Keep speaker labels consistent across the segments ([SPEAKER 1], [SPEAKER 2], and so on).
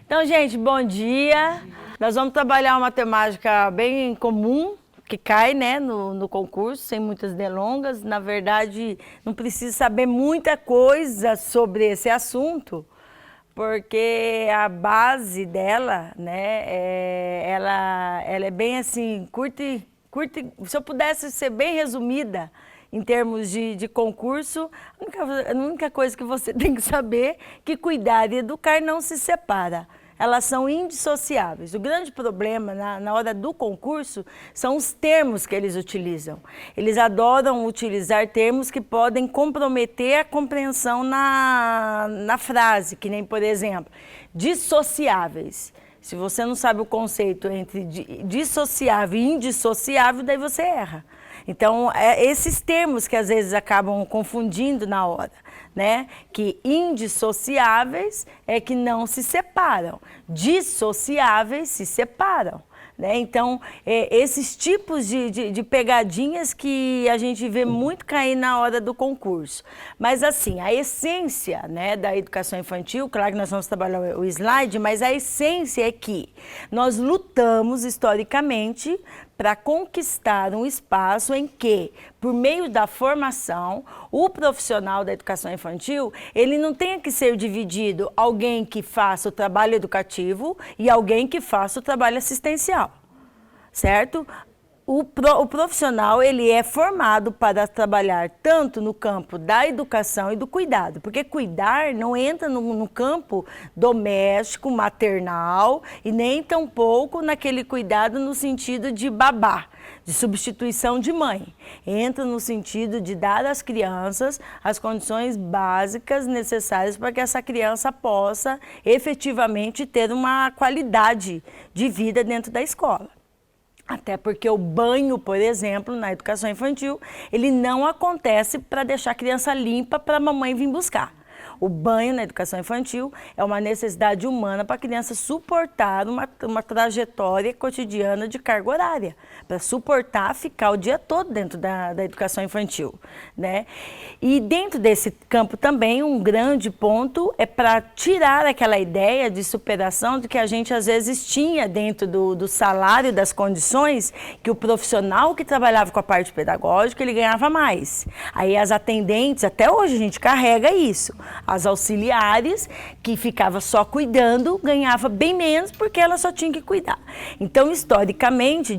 [SPEAKER 1] Então, gente, bom dia. Nós vamos trabalhar uma temática bem comum, que cai, né, no concurso, sem muitas delongas. Na verdade, não precisa saber muita coisa sobre esse assunto, porque a base dela, né, ela é bem assim, curta, se eu pudesse ser bem resumida, em termos de concurso, a única coisa que você tem que saber é que cuidar e educar não se separa. Elas são indissociáveis. O grande problema na hora do concurso são os termos que eles utilizam. Eles adoram utilizar termos que podem comprometer a compreensão na frase, que nem, por exemplo, dissociáveis. Se você não sabe o conceito entre dissociável e indissociável, daí você erra. Então, esses termos que às vezes acabam confundindo na hora, né? Que indissociáveis é que não se separam, dissociáveis se separam. Né? Então, esses tipos de pegadinhas que a gente vê muito cair na hora do concurso. Mas, assim, a essência, né, da educação infantil, claro que nós vamos trabalhar o slide, mas a essência é que nós lutamos historicamente para conquistar um espaço em que, por meio da formação, o profissional da educação infantil, ele não tenha que ser dividido alguém que faça o trabalho educativo e alguém que faça o trabalho assistencial, certo? O profissional, ele é formado para trabalhar tanto no campo da educação e do cuidado, porque cuidar não entra no campo doméstico, maternal, e nem tampouco naquele cuidado no sentido de babá, de substituição de mãe. Entra no sentido de dar às crianças as condições básicas necessárias para que essa criança possa efetivamente ter uma qualidade de vida dentro da escola. Até porque o banho, por exemplo, na educação infantil, ele não acontece para deixar a criança limpa para a mamãe vir buscar. O banho na educação infantil é uma necessidade humana para a criança suportar uma trajetória cotidiana de carga horária, para suportar ficar o dia todo dentro da educação infantil, né? E dentro desse campo também, um grande ponto é para tirar aquela ideia de superação de que a gente às vezes tinha dentro do salário, das condições, que o profissional que trabalhava com a parte pedagógica, ele ganhava mais. Aí as atendentes, até hoje a gente carrega isso. As auxiliares, que ficava só cuidando, ganhava bem menos porque ela só tinha que cuidar. Então, historicamente,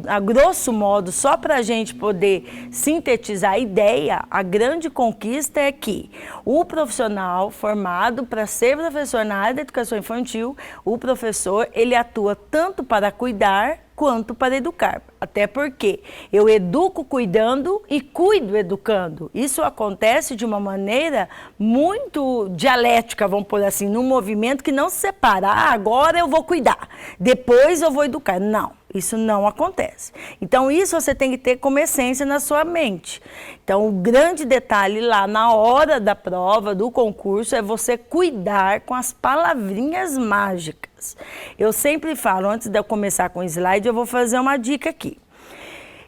[SPEAKER 1] a grosso modo, só para a gente poder sintetizar a ideia, a grande conquista é que o profissional formado para ser professor na área da educação infantil, o professor, ele atua tanto para cuidar quanto para educar. Até porque eu educo cuidando e cuido educando. Isso acontece de uma maneira muito dialética, vamos pôr assim, num movimento que não se separa. Agora eu vou cuidar, depois eu vou educar. Não, isso não acontece. Então, isso você tem que ter como essência na sua mente. Então, o grande detalhe lá na hora da prova, do concurso, é você cuidar com as palavrinhas mágicas. Eu sempre falo, antes de eu começar com o slide, eu vou fazer uma dica aqui.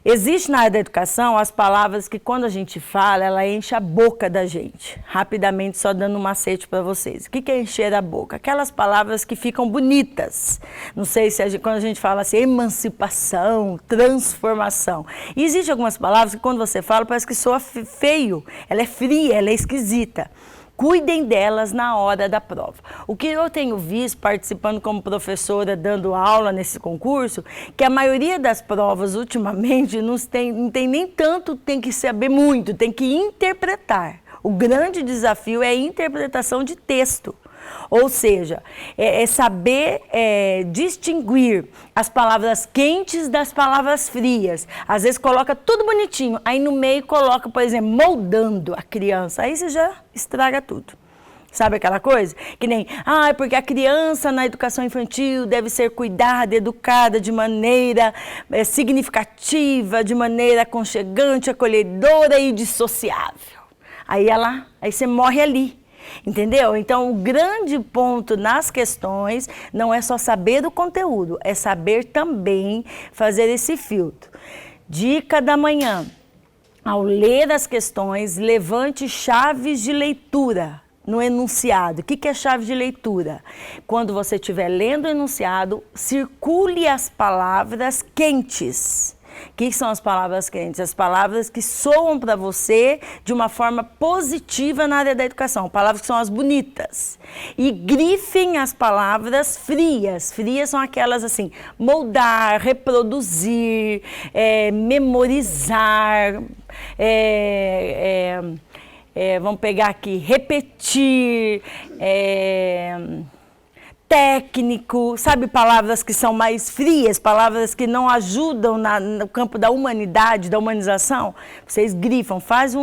[SPEAKER 1] Existe na área da educação as palavras que quando a gente fala, ela enche a boca da gente. Rapidamente, só dando um macete para vocês. O que é encher a boca? Aquelas palavras que ficam bonitas. Não sei se quando a gente fala assim, emancipação, transformação. E existem algumas palavras que quando você fala, parece que soa feio. Ela é fria, ela é esquisita. Cuidem delas na hora da prova. O que eu tenho visto participando como professora, dando aula nesse concurso, que a maioria das provas ultimamente não tem nem tanto, tem que saber muito, tem que interpretar. O grande desafio é a interpretação de texto. Ou seja, saber distinguir as palavras quentes das palavras frias. Às vezes coloca tudo bonitinho, aí no meio coloca, por exemplo, moldando a criança. Aí você já estraga tudo. Sabe aquela coisa? Que nem, porque a criança na educação infantil deve ser cuidada, educada de maneira significativa, de maneira aconchegante, acolhedora e dissociável. Aí você morre ali. Entendeu? Então, o grande ponto nas questões não é só saber do conteúdo, é saber também fazer esse filtro. Dica da manhã: ao ler as questões, levante chaves de leitura. no enunciado. O que é chave de leitura? Quando você estiver lendo o enunciado, circule as palavras quentes. O que são as palavras quentes? As palavras que soam para você de uma forma positiva na área da educação. Palavras que são as bonitas. E grifem as palavras frias. Frias são aquelas assim, moldar, reproduzir, memorizar, vamos pegar aqui, repetir, técnico, sabe, palavras que são mais frias, palavras que não ajudam no campo da humanidade, da humanização. Vocês grifam, faz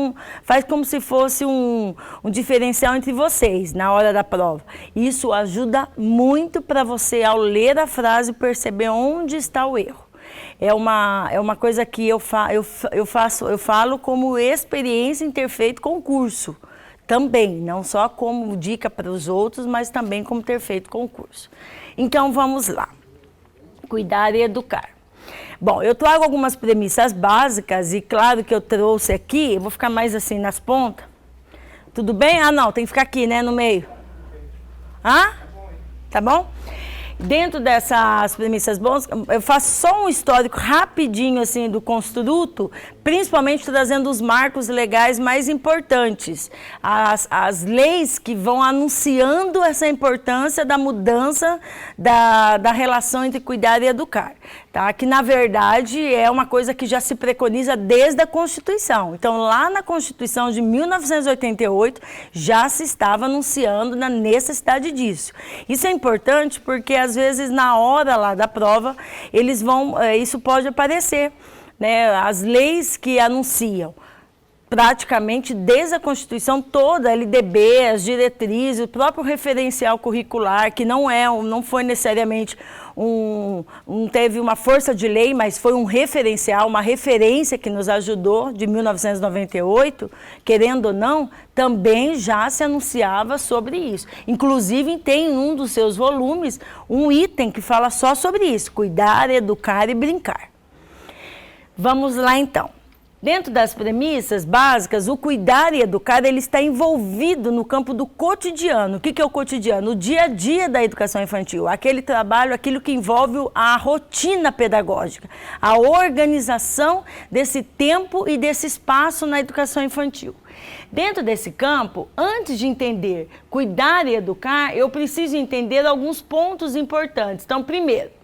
[SPEAKER 1] como se fosse um diferencial entre vocês na hora da prova. Isso ajuda muito para você, ao ler a frase, perceber onde está o erro. É uma coisa que eu falo como experiência em ter feito concurso. Também, não só como dica para os outros, mas também como ter feito concurso. Então, vamos lá. Cuidar e educar. Bom, eu trago algumas premissas básicas e claro que eu trouxe aqui, eu vou ficar mais assim nas pontas. Tudo bem? Ah, não, tem que ficar aqui, né, no meio. Ah? Tá bom? Dentro dessas premissas boas, eu faço só um histórico rapidinho assim do construto, principalmente trazendo os marcos legais mais importantes, as leis que vão anunciando essa importância da mudança da relação entre cuidar e educar, tá? Que na verdade é uma coisa que já se preconiza desde a Constituição. Então lá na Constituição de 1988 já se estava anunciando na necessidade disso. Isso é importante porque às vezes na hora lá da prova isso pode aparecer, né? As leis que anunciam praticamente desde a Constituição toda, a LDB, as diretrizes, o próprio referencial curricular, que não foi necessariamente teve uma força de lei, mas foi um referencial, uma referência que nos ajudou de 1998, querendo ou não, também já se anunciava sobre isso. Inclusive tem em um dos seus volumes um item que fala só sobre isso, cuidar, educar e brincar. Vamos lá então. Dentro das premissas básicas, o cuidar e educar, ele está envolvido no campo do cotidiano. O que é o cotidiano? O dia a dia da educação infantil, aquele trabalho, aquilo que envolve a rotina pedagógica, a organização desse tempo e desse espaço na educação infantil. Dentro desse campo, antes de entender cuidar e educar, eu preciso entender alguns pontos importantes. Então, primeiro,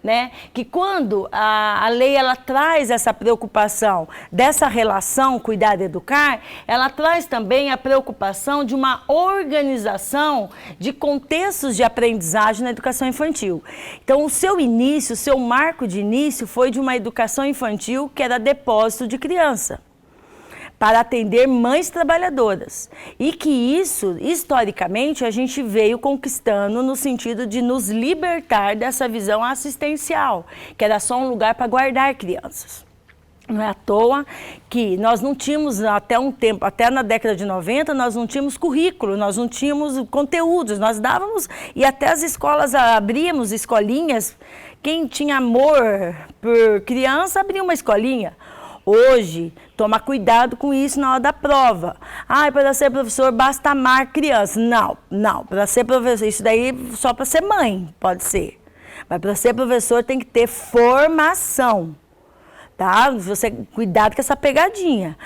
[SPEAKER 1] né, que quando a lei ela traz essa preocupação dessa relação cuidar e educar, ela traz também a preocupação de uma organização de contextos de aprendizagem na educação infantil. Então, o seu marco de início foi de uma educação infantil que era depósito de criança, para atender mães trabalhadoras. E que isso, historicamente, a gente veio conquistando no sentido de nos libertar dessa visão assistencial, que era só um lugar para guardar crianças. Não é à toa que nós não tínhamos até um tempo, até na década de 90, nós não tínhamos currículo, nós não tínhamos conteúdos, nós dávamos, e até as escolas abríamos escolinhas, quem tinha amor por criança abria uma escolinha. Hoje, toma cuidado com isso na hora da prova. Para ser professor basta amar criança. Não, para ser professor, isso daí só para ser mãe, pode ser. Mas para ser professor tem que ter formação, tá? Cuidado com essa pegadinha,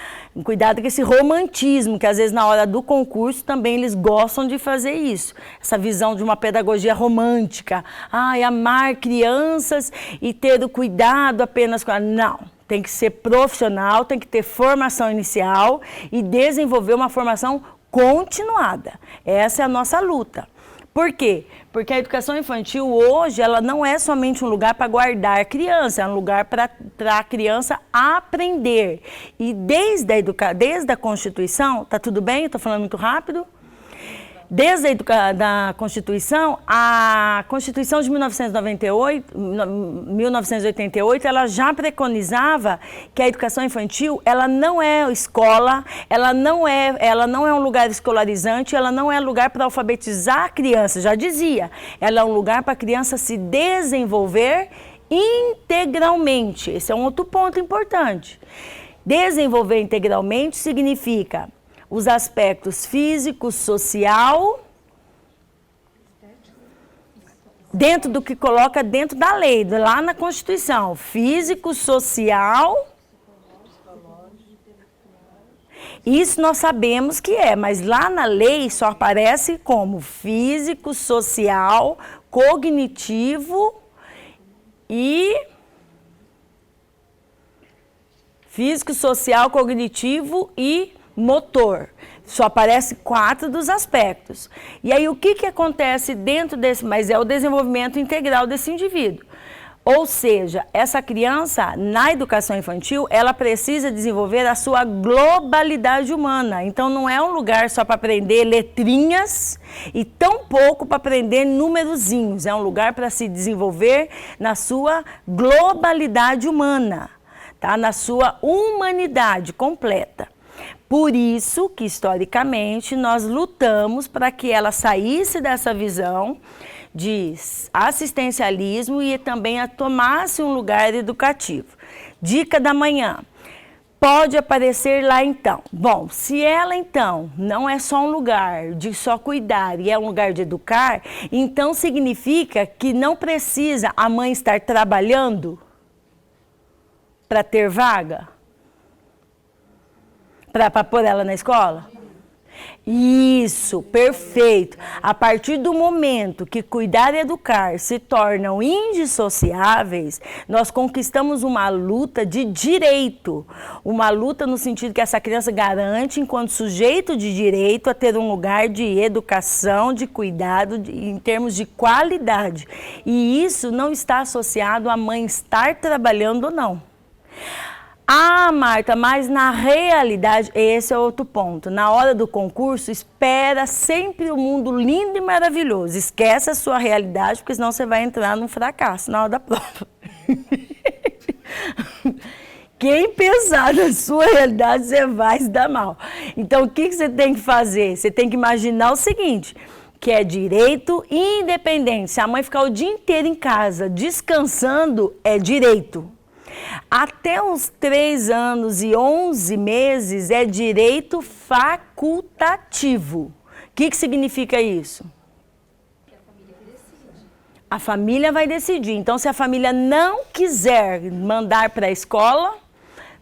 [SPEAKER 1] cuidado com esse romantismo, que às vezes na hora do concurso também eles gostam de fazer isso. Essa visão de uma pedagogia romântica. Amar crianças e ter o cuidado apenas com... Não. Tem que ser profissional, tem que ter formação inicial e desenvolver uma formação continuada. Essa é a nossa luta. Por quê? Porque a educação infantil hoje, ela não é somente um lugar para guardar criança, é um lugar para a criança aprender. E desde a Constituição, tá tudo bem? Estou falando muito rápido? Desde a Constituição, a Constituição de 1988, ela já preconizava que a educação infantil, ela não é escola, ela não é um lugar escolarizante, ela não é lugar para alfabetizar a criança, já dizia. Ela é um lugar para a criança se desenvolver integralmente. Esse é um outro ponto importante. Desenvolver integralmente significa os aspectos físico, social, dentro do que coloca dentro da lei, lá na Constituição, físico, social, isso nós sabemos que é, mas lá na lei só aparece como físico, social, cognitivo e físico, social, cognitivo e motor. Só aparece 4 dos aspectos. E aí o que acontece dentro desse, mas é o desenvolvimento integral desse indivíduo. Ou seja, essa criança, na educação infantil, ela precisa desenvolver a sua globalidade humana. Então, não é um lugar só para aprender letrinhas e tampouco para aprender numerozinhos. É um lugar para se desenvolver na sua globalidade humana, tá? Na sua humanidade completa. Por isso que, historicamente, nós lutamos para que ela saísse dessa visão de assistencialismo e também tomasse um lugar educativo. Dica da manhã. Pode aparecer lá então. Bom, se ela então não é só um lugar de só cuidar e é um lugar de educar, então significa que não precisa a mãe estar trabalhando para ter vaga? Para pôr ela na escola? Isso, perfeito. A partir do momento que cuidar e educar se tornam indissociáveis, nós conquistamos uma luta de direito. Uma luta no sentido que essa criança garante, enquanto sujeito de direito, a ter um lugar de educação, de cuidado, em termos de qualidade. E isso não está associado à mãe estar trabalhando ou não. Ah, Marta, mas na realidade, esse é outro ponto. Na hora do concurso, espera sempre o mundo lindo e maravilhoso. Esquece a sua realidade, porque senão você vai entrar num fracasso na hora da prova. Quem pensar na sua realidade, você vai se dar mal. Então, o que você tem que fazer? Você tem que imaginar o seguinte, que é direito independente. Se a mãe ficar o dia inteiro em casa descansando, é direito. Até uns 3 anos e 11 meses é direito facultativo. O que significa isso? A família vai decidir. Então, se a família não quiser mandar para a escola,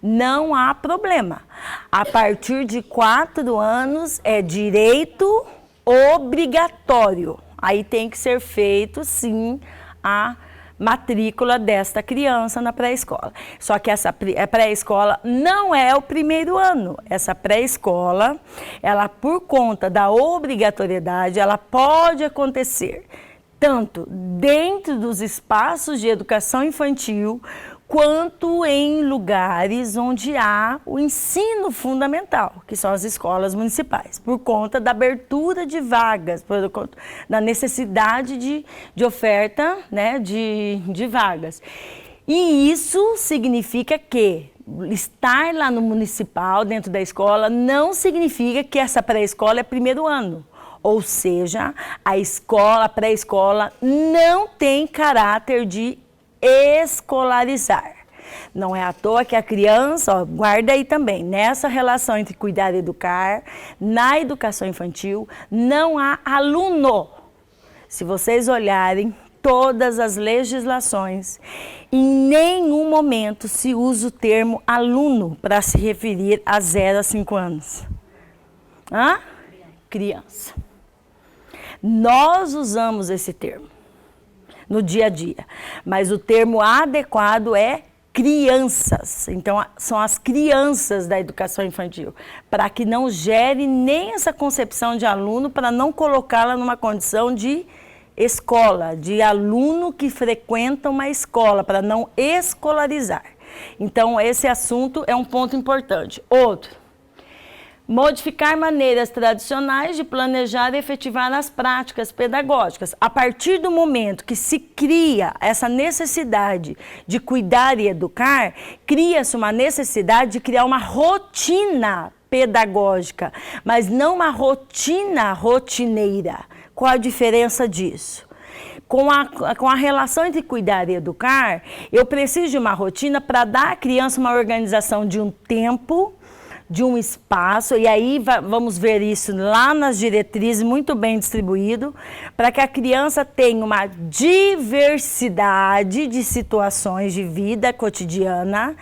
[SPEAKER 1] não há problema. A partir de 4 anos é direito obrigatório. Aí tem que ser feito, sim, a matrícula desta criança na pré-escola. Só que essa pré-escola não é o primeiro ano. Essa pré-escola, ela por conta da obrigatoriedade, ela pode acontecer tanto dentro dos espaços de educação infantil, quanto em lugares onde há o ensino fundamental, que são as escolas municipais, por conta da abertura de vagas, por conta da necessidade de oferta, né, de vagas. E isso significa que estar lá no municipal, dentro da escola, não significa que essa pré-escola é primeiro ano. Ou seja, a pré-escola não tem caráter de escolarizar. Não é à toa que a criança, ó, guarda aí também, nessa relação entre cuidar e educar, na educação infantil, não há aluno. Se vocês olharem todas as legislações, em nenhum momento se usa o termo aluno para se referir a 0 a 5 anos. Hã? Criança. Nós usamos esse termo no dia a dia, mas o termo adequado é crianças. Então, são as crianças da educação infantil, para que não gere nem essa concepção de aluno, para não colocá-la numa condição de escola, de aluno que frequenta uma escola, para não escolarizar. Então, esse assunto é um ponto importante. Outro. Modificar maneiras tradicionais de planejar e efetivar as práticas pedagógicas. A partir do momento que se cria essa necessidade de cuidar e educar, cria-se uma necessidade de criar uma rotina pedagógica, mas não uma rotina rotineira. Qual a diferença disso? Com a relação entre cuidar e educar, eu preciso de uma rotina para dar à criança uma organização de um tempo, de um espaço, e aí vamos ver isso lá nas diretrizes, muito bem distribuído, para que a criança tenha uma diversidade de situações de vida cotidiana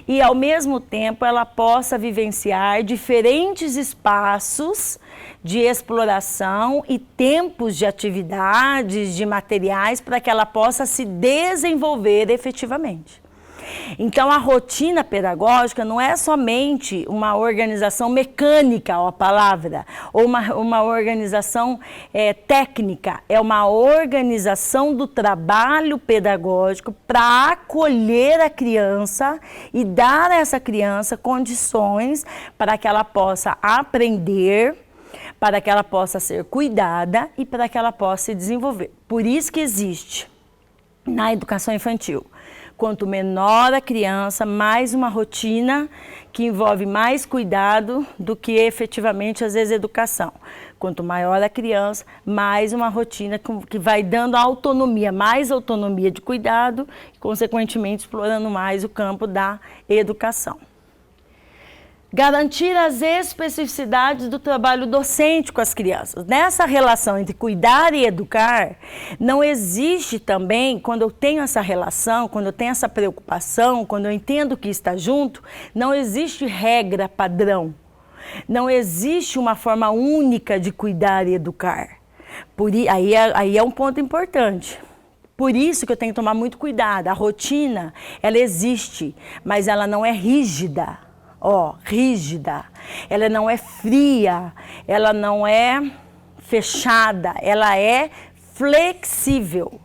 [SPEAKER 1] e, ao mesmo tempo, ela possa vivenciar diferentes espaços de exploração e tempos de atividades, de materiais, para que ela possa se desenvolver efetivamente. Então, a rotina pedagógica não é somente uma organização mecânica, ó, a palavra, ou uma organização técnica, é uma organização do trabalho pedagógico para acolher a criança e dar a essa criança condições para que ela possa aprender, para que ela possa ser cuidada e para que ela possa se desenvolver. Por isso que existe na educação infantil, quanto menor a criança, mais uma rotina que envolve mais cuidado do que efetivamente, às vezes, educação. Quanto maior a criança, mais uma rotina que vai dando autonomia, mais autonomia de cuidado e, consequentemente, explorando mais o campo da educação. Garantir as especificidades do trabalho docente com as crianças. Nessa relação entre cuidar e educar, não existe também, quando eu tenho essa relação, quando eu tenho essa preocupação, quando eu entendo que está junto, não existe regra padrão. Não existe uma forma única de cuidar e educar. Aí é um ponto importante. Por isso que eu tenho que tomar muito cuidado. A rotina, ela existe, mas ela não é rígida. Rígida, ela não é fria, ela não é fechada, ela é flexível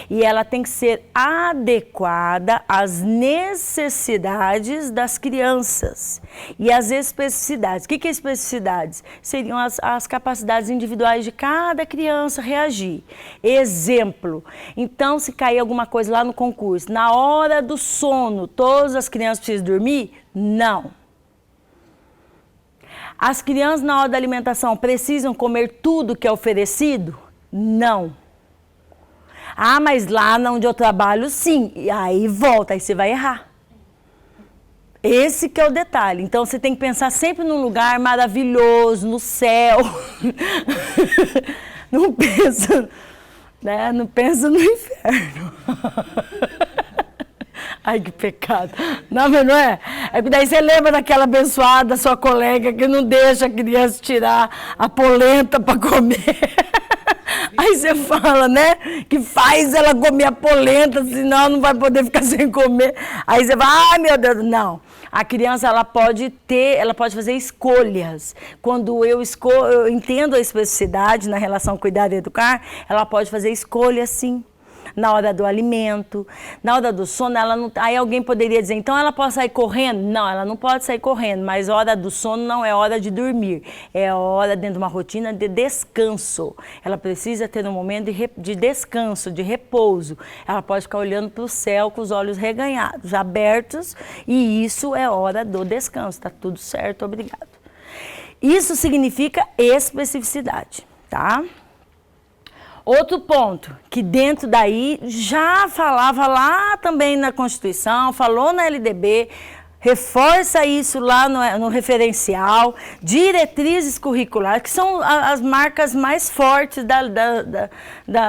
[SPEAKER 1] e ela tem que ser adequada às necessidades das crianças e às especificidades. O que é especificidades? Seriam as capacidades individuais de cada criança reagir. Exemplo, então se cair alguma coisa lá no concurso, na hora do sono, todas as crianças precisam dormir? Não. As crianças, na hora da alimentação, precisam comer tudo que é oferecido? Não. Ah, mas lá onde eu trabalho, sim. E aí volta, aí você vai errar. Esse que é o detalhe. Então, você tem que pensar sempre num lugar maravilhoso, no céu. Não pensa, né? Não pensa no inferno. Ai, que pecado. Não, mas não é? É que daí você lembra daquela abençoada sua colega que não deixa a criança tirar a polenta para comer. Aí você fala, né? Que faz ela comer a polenta, senão não vai poder ficar sem comer. Aí você fala, ai meu Deus, não. A criança, ela pode fazer escolhas. Quando eu entendo a especificidade na relação cuidar e educar, ela pode fazer escolhas, sim. Na hora do alimento, na hora do sono, ela não, aí alguém poderia dizer, então ela pode sair correndo? Não, ela não pode sair correndo, mas a hora do sono não é hora de dormir, é hora dentro de uma rotina de descanso. Ela precisa ter um momento de descanso, de repouso. Ela pode ficar olhando para o céu com os olhos reganhados, abertos, e isso é hora do descanso. Tá tudo certo, obrigado. Isso significa especificidade, tá? Outro ponto, que dentro daí já falava lá também na Constituição, falou na LDB, reforça isso lá no referencial, diretrizes curriculares, que são as marcas mais fortes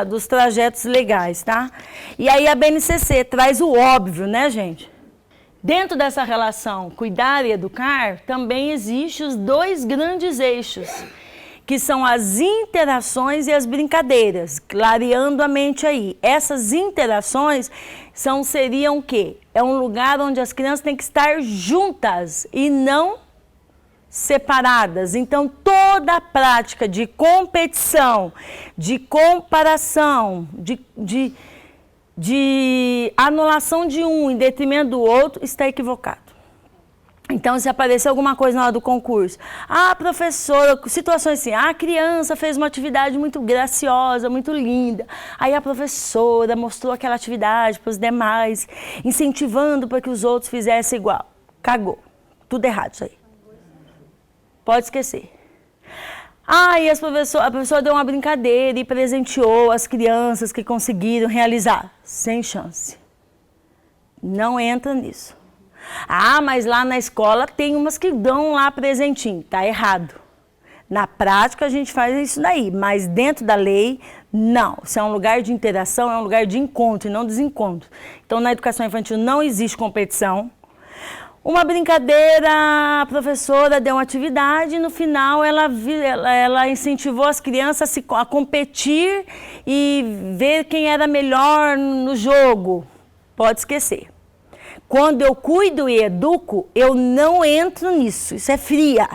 [SPEAKER 1] dos trajetos legais, tá? E aí a BNCC traz o óbvio, né, gente? Dentro dessa relação cuidar e educar, também existem os dois grandes eixos, que são as interações e as brincadeiras, clareando a mente aí. Essas interações seriam o quê? É um lugar onde as crianças têm que estar juntas e não separadas. Então, toda a prática de competição, de comparação, de anulação de um em detrimento do outro, está equivocado. Então, se aparecer alguma coisa na hora do concurso, professora, situações assim, a criança fez uma atividade muito graciosa, muito linda, aí a professora mostrou aquela atividade para os demais, incentivando para que os outros fizessem igual. Cagou. Tudo errado isso aí. Pode esquecer. E a professora deu uma brincadeira e presenteou as crianças que conseguiram realizar. Sem chance. Não entra nisso. Ah, mas lá na escola tem umas que dão lá presentinho. Tá errado. Na prática a gente faz isso daí, mas dentro da lei, não. Isso é um lugar de interação, é um lugar de encontro e não desencontro. Então na educação infantil não existe competição. Uma brincadeira, a professora deu uma atividade e no final ela incentivou as crianças a competir e ver quem era melhor no jogo. Pode esquecer. Quando eu cuido e educo, eu não entro nisso, isso é fria.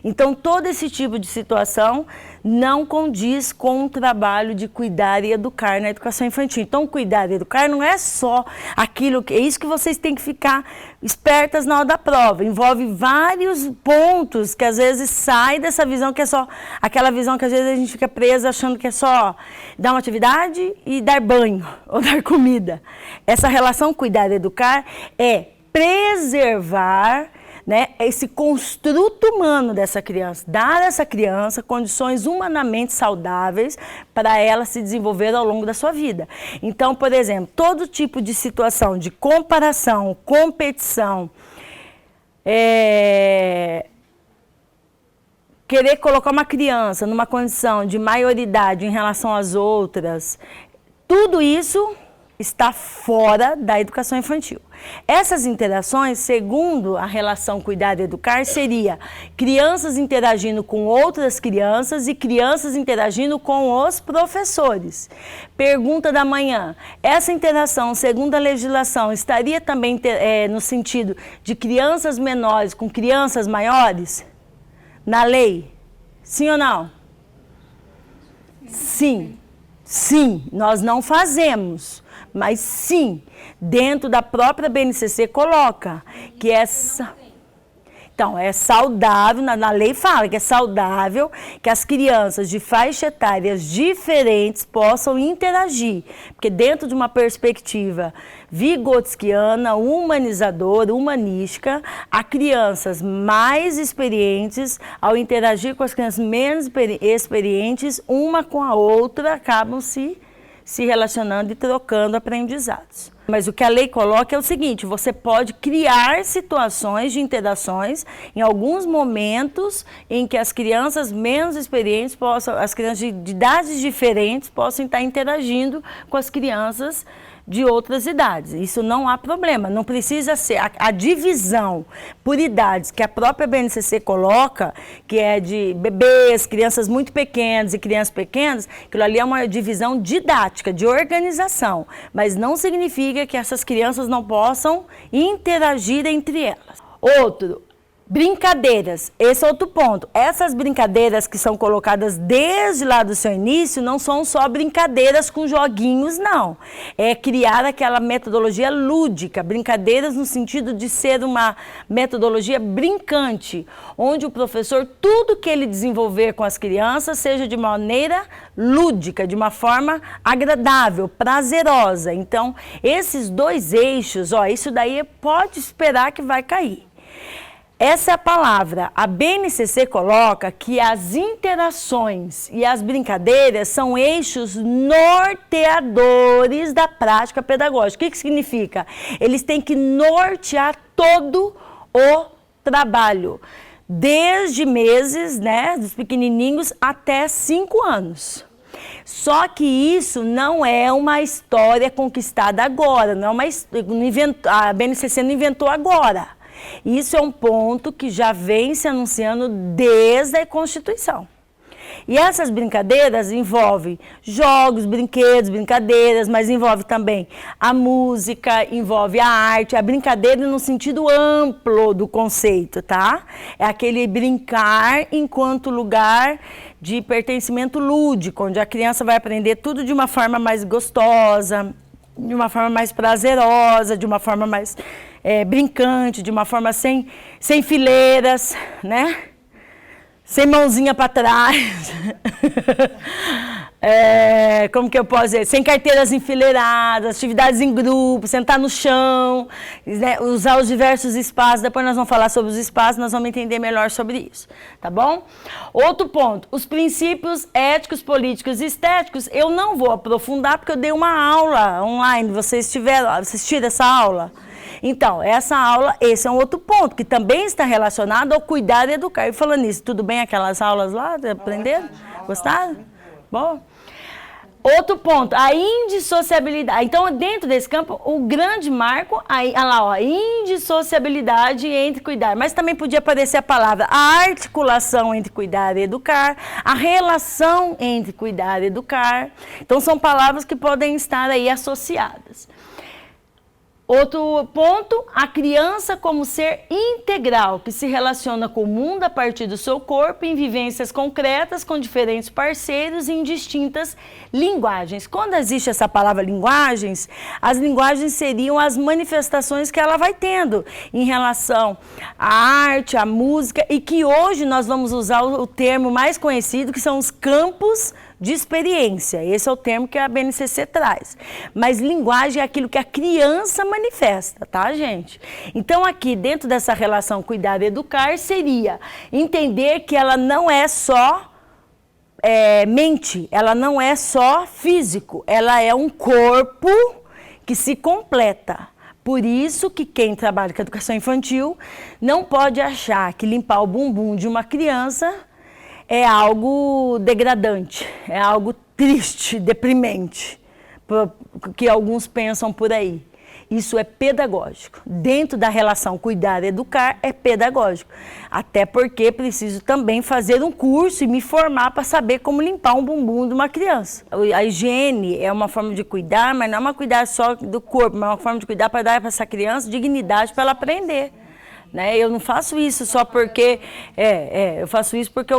[SPEAKER 1] Então, todo esse tipo de situação não condiz com o trabalho de cuidar e educar na educação infantil. Então, cuidar e educar não é só aquilo, é isso que vocês têm que ficar espertas na hora da prova. Envolve vários pontos que às vezes sai dessa visão que é só, aquela visão que às vezes a gente fica presa achando que é só dar uma atividade e dar banho ou dar comida. Essa relação cuidar e educar é preservar, né, esse construto humano dessa criança, dar a essa criança condições humanamente saudáveis para ela se desenvolver ao longo da sua vida. Então, por exemplo, todo tipo de situação de comparação, competição, querer colocar uma criança numa condição de maioridade em relação às outras, tudo isso está fora da educação infantil. Essas interações, segundo a relação cuidar e educar, seria crianças interagindo com outras crianças e crianças interagindo com os professores. Pergunta da manhã, essa interação, segundo a legislação, estaria também no sentido de crianças menores com crianças maiores? Na lei? Sim ou não? Sim. Sim, nós não fazemos. Mas sim, dentro da própria BNCC coloca que essa... Então, é saudável, na lei fala que é saudável que as crianças de faixa etárias diferentes possam interagir. Porque dentro de uma perspectiva vigotskiana, humanizadora, humanística, há crianças mais experientes, ao interagir com as crianças menos experientes, uma com a outra, acabam se relacionando e trocando aprendizados. Mas o que a lei coloca é o seguinte, você pode criar situações de interações em alguns momentos em que as crianças menos experientes possam, as crianças de idades diferentes possam estar interagindo com as crianças de outras idades. Isso não há problema, não precisa ser a divisão por idades que a própria BNCC coloca, que é de bebês, crianças muito pequenas e crianças pequenas, aquilo ali é uma divisão didática, de organização, mas não significa que essas crianças não possam interagir entre elas. Outro, brincadeiras, esse é outro ponto. Essas brincadeiras que são colocadas desde lá do seu início não são só brincadeiras com joguinhos, não. É criar aquela metodologia lúdica, brincadeiras no sentido de ser uma metodologia brincante, onde o professor, tudo que ele desenvolver com as crianças, seja de maneira lúdica, de uma forma agradável, prazerosa. Então, esses dois eixos, ó, isso daí pode esperar que vai cair. Essa é a palavra. A BNCC coloca que as interações e as brincadeiras são eixos norteadores da prática pedagógica. O que significa? Eles têm que nortear todo o trabalho, desde meses, né, dos pequenininhos até 5 anos. Só que isso não é uma história conquistada agora, não é a BNCC não inventou agora. Isso é um ponto que já vem se anunciando desde a Constituição. E essas brincadeiras envolvem jogos, brinquedos, brincadeiras, mas envolve também a música, envolve a arte, a brincadeira no sentido amplo do conceito, tá? É aquele brincar enquanto lugar de pertencimento lúdico, onde a criança vai aprender tudo de uma forma mais gostosa, de uma forma mais prazerosa, de uma forma mais brincante, de uma forma sem fileiras, né? Sem mãozinha para trás. Como que eu posso dizer? Sem carteiras enfileiradas, atividades em grupo, sentar no chão, né? Usar os diversos espaços. Depois nós vamos falar sobre os espaços, nós vamos entender melhor sobre isso, tá bom? Outro ponto, os princípios éticos, políticos e estéticos, eu não vou aprofundar porque eu dei uma aula online, vocês tiveram assistido essa aula? Então, essa aula, esse é um outro ponto, que também está relacionado ao cuidar e educar. E falando nisso, tudo bem aquelas aulas lá? Aprenderam? Gostaram? Bom. Outro ponto, a indissociabilidade. Então, dentro desse campo, o grande marco, aí, olha lá, ó, indissociabilidade entre cuidar. Mas também podia aparecer a palavra a articulação entre cuidar e educar, a relação entre cuidar e educar. Então, são palavras que podem estar aí associadas. Outro ponto, a criança como ser integral, que se relaciona com o mundo a partir do seu corpo, em vivências concretas, com diferentes parceiros e em distintas linguagens. Quando existe essa palavra linguagens, as linguagens seriam as manifestações que ela vai tendo em relação à arte, à música, e que hoje nós vamos usar o termo mais conhecido, que são os campos de experiência. Esse é o termo que a BNCC traz. Mas linguagem é aquilo que a criança manifesta, tá, gente? Então, aqui, dentro dessa relação cuidar e educar, seria entender que ela não é só mente, ela não é só físico, ela é um corpo que se completa. Por isso que quem trabalha com educação infantil não pode achar que limpar o bumbum de uma criança é algo degradante, é algo triste, deprimente, que alguns pensam por aí. Isso é pedagógico. Dentro da relação cuidar e educar, é pedagógico. Até porque preciso também fazer um curso e me formar para saber como limpar um bumbum de uma criança. A higiene é uma forma de cuidar, mas não é uma cuidar só do corpo, mas é uma forma de cuidar para dar para essa criança dignidade para ela aprender. Né? Eu não faço isso só porque... eu faço isso porque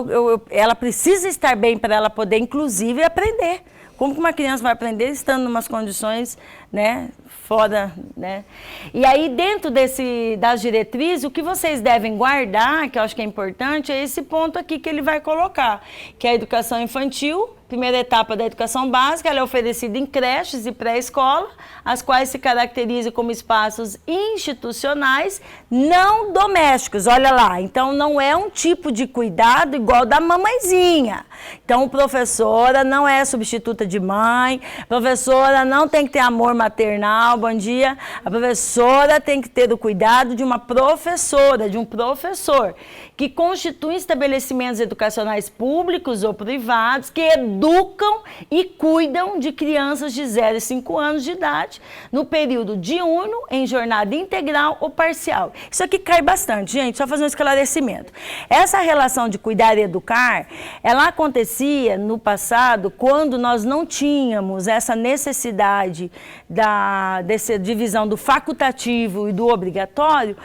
[SPEAKER 1] ela precisa estar bem para ela poder, inclusive, aprender. Como que uma criança vai aprender estando em umas condições, né, fora, né? E aí, dentro das diretrizes, o que vocês devem guardar, que eu acho que é importante, é esse ponto aqui que ele vai colocar, que é a educação infantil. Primeira etapa da educação básica, ela é oferecida em creches e pré-escola, as quais se caracterizam como espaços institucionais não domésticos. Olha lá, então não é um tipo de cuidado igual da mamãezinha. Então, professora não é substituta de mãe, professora não tem que ter amor maternal, bom dia. A professora tem que ter o cuidado de uma professora, de um professor, que constituem estabelecimentos educacionais públicos ou privados, que educam e cuidam de crianças de 0 a 5 anos de idade, no período diurno, em jornada integral ou parcial. Isso aqui cai bastante, gente, só fazer um esclarecimento. Essa relação de cuidar e educar, ela acontecia no passado, quando nós não tínhamos essa necessidade dessa divisão do facultativo e do obrigatório.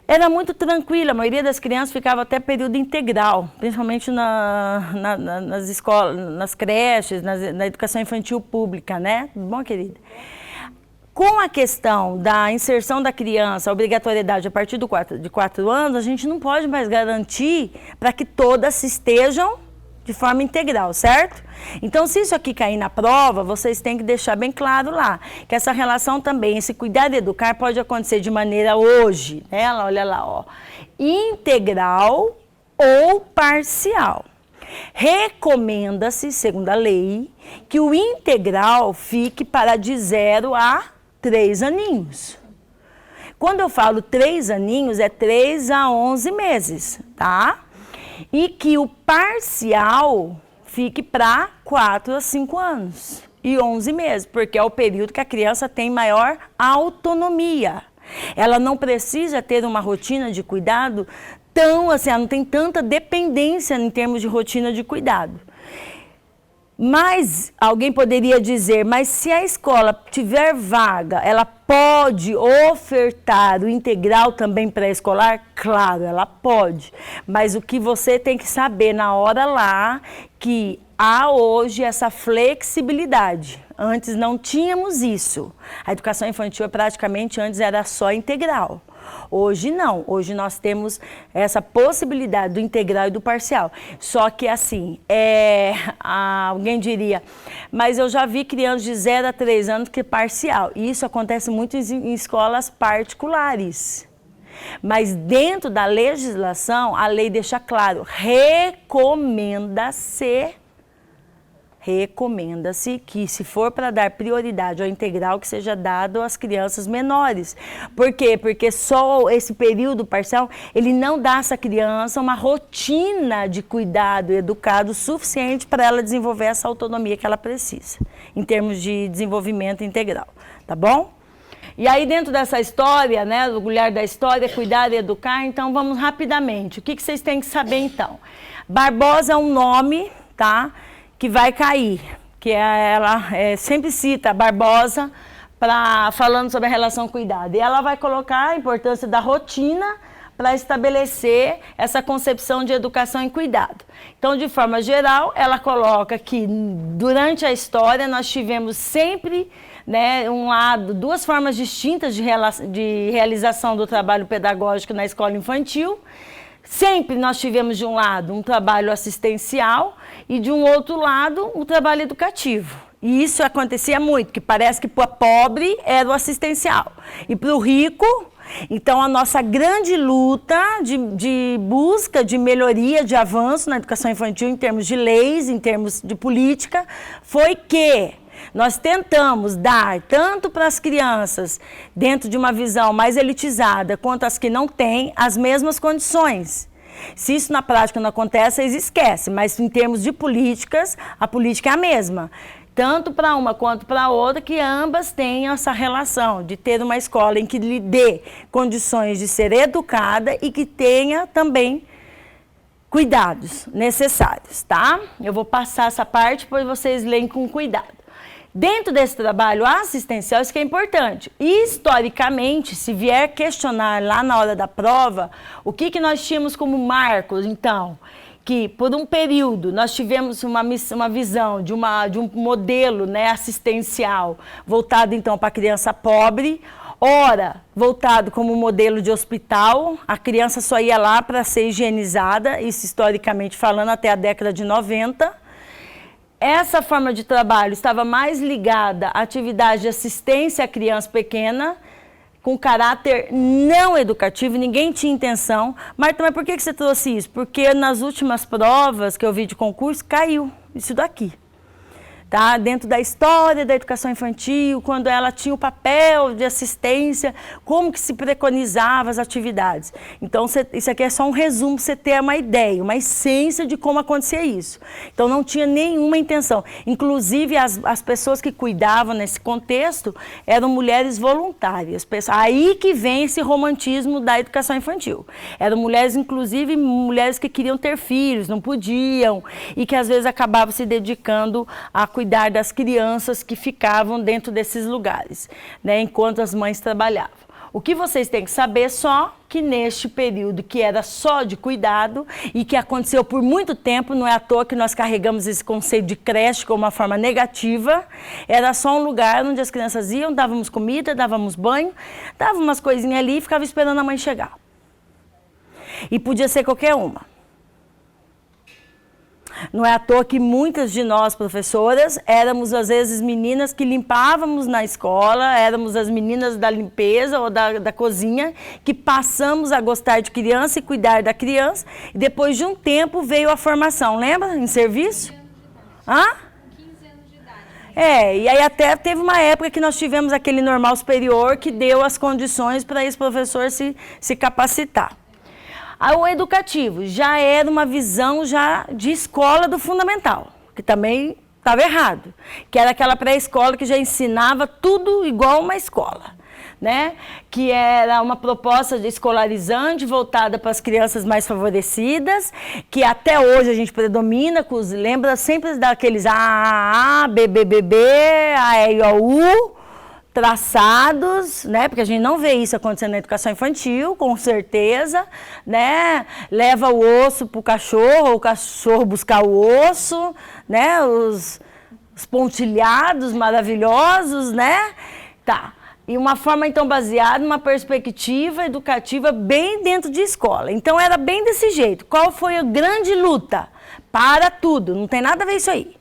[SPEAKER 1] Era muito tranquila, a maioria das crianças ficava até período integral, principalmente nas escolas, nas creches, na educação infantil pública, né? Tudo bom, querida? Com a questão da inserção da criança, a obrigatoriedade a partir de 4 anos, a gente não pode mais garantir para que todas estejam de forma integral, certo? Então, se isso aqui cair na prova, vocês têm que deixar bem claro lá, que essa relação também, esse cuidar e educar pode acontecer de maneira hoje, né? Olha lá, ó, integral ou parcial. Recomenda-se, segundo a lei, que o integral fique para de 0 a 3 aninhos. Quando eu falo 3 aninhos, é 3 a 11 meses, tá? E que o parcial fique para 4 a 5 anos e 11 meses, porque é o período que a criança tem maior autonomia. Ela não precisa ter uma rotina de cuidado tão assim, ela não tem tanta dependência em termos de rotina de cuidado. Mas alguém poderia dizer, mas se a escola tiver vaga, ela pode ofertar o integral também pré-escolar? Claro, ela pode. Mas o que você tem que saber na hora lá, que há hoje essa flexibilidade. Antes não tínhamos isso. A educação infantil praticamente antes era só integral. Hoje não, hoje nós temos essa possibilidade do integral e do parcial. Só que assim, alguém diria, mas eu já vi crianças de 0 a 3 anos que é parcial. E isso acontece muito em escolas particulares. Mas dentro da legislação, a lei deixa claro, recomenda-se recomenda-se que, se for para dar prioridade ao integral, que seja dado às crianças menores. Por quê? Porque só esse período parcial, ele não dá a essa criança uma rotina de cuidado e educado suficiente para ela desenvolver essa autonomia que ela precisa, em termos de desenvolvimento integral, tá bom? E aí, dentro dessa história, né, o olhar da história, cuidar e educar, então vamos rapidamente. O que vocês têm que saber, então? Barbosa é um nome, tá, que vai cair, que ela sempre cita Barbosa falando sobre a relação cuidado. E ela vai colocar a importância da rotina para estabelecer essa concepção de educação e cuidado. Então, de forma geral, ela coloca que durante a história nós tivemos sempre, né, duas formas distintas de realização do trabalho pedagógico na escola infantil. Sempre nós tivemos, de um lado, um trabalho assistencial e, de um outro lado, um trabalho educativo. E isso acontecia muito, que parece que para o pobre era o assistencial. E para o rico, então a nossa grande luta de busca de melhoria, de avanço na educação infantil em termos de leis, em termos de política, foi que nós tentamos dar, tanto para as crianças, dentro de uma visão mais elitizada, quanto as que não têm, as mesmas condições. Se isso na prática não acontece, eles esquecem, mas em termos de políticas, a política é a mesma. Tanto para uma quanto para a outra, que ambas tenham essa relação de ter uma escola em que lhe dê condições de ser educada e que tenha também cuidados necessários, tá? Eu vou passar essa parte para vocês lerem com cuidado. Dentro desse trabalho assistencial, isso que é importante. Historicamente, se vier questionar lá na hora da prova, o que nós tínhamos como marcos, então? Que por um período nós tivemos uma visão de um modelo, né, assistencial voltado então para a criança pobre, ora voltado como modelo de hospital, a criança só ia lá para ser higienizada, isso historicamente falando até a década de 90. Essa forma de trabalho estava mais ligada à atividade de assistência à criança pequena, com caráter não educativo, ninguém tinha intenção. Marta, mas por que você trouxe isso? Porque nas últimas provas que eu vi de concurso, caiu isso daqui. Tá? Dentro da história da educação infantil, quando ela tinha o papel de assistência, como que se preconizava as atividades. Então, isso aqui é só um resumo para você ter uma ideia, uma essência de como acontecia isso. Então, não tinha nenhuma intenção. Inclusive, as pessoas que cuidavam nesse contexto eram mulheres voluntárias. Aí que vem esse romantismo da educação infantil. Eram mulheres, inclusive, mulheres que queriam ter filhos, não podiam, e que às vezes acabavam se dedicando a cuidar das crianças que ficavam dentro desses lugares, né, enquanto as mães trabalhavam. O que vocês têm que saber só que neste período que era só de cuidado e que aconteceu por muito tempo, não é à toa que nós carregamos esse conceito de creche como uma forma negativa, era só um lugar onde as crianças iam, dávamos comida, dávamos banho, dávamos umas coisinhas ali e ficava esperando a mãe chegar. E podia ser qualquer uma. Não é à toa que muitas de nós, professoras, éramos às vezes meninas que limpávamos na escola, éramos as meninas da limpeza ou da cozinha, que passamos a gostar de criança e cuidar da criança, e depois de um tempo veio a formação, lembra? Em serviço?
[SPEAKER 2] 15 anos de idade.
[SPEAKER 1] Hã?
[SPEAKER 2] 15 anos de idade.
[SPEAKER 1] E aí até teve uma época que nós tivemos aquele normal superior que deu as condições para esse professor se capacitar. O educativo já era uma visão já de escola do fundamental, que também estava errado, que era aquela pré-escola que já ensinava tudo igual uma escola, né? Que era uma proposta de escolarizante voltada para as crianças mais favorecidas, que até hoje a gente predomina, lembra sempre daqueles A, B, B, B, B, A, E, I, O, U, traçados, né? Porque a gente não vê isso acontecendo na educação infantil, com certeza, né? Leva o osso para o cachorro, ou o cachorro buscar o osso, né? Os pontilhados maravilhosos, né? Tá. E uma forma, então, baseada numa perspectiva educativa bem dentro de escola. Então, era bem desse jeito. Qual foi a grande luta? Para tudo, não tem nada a ver isso aí.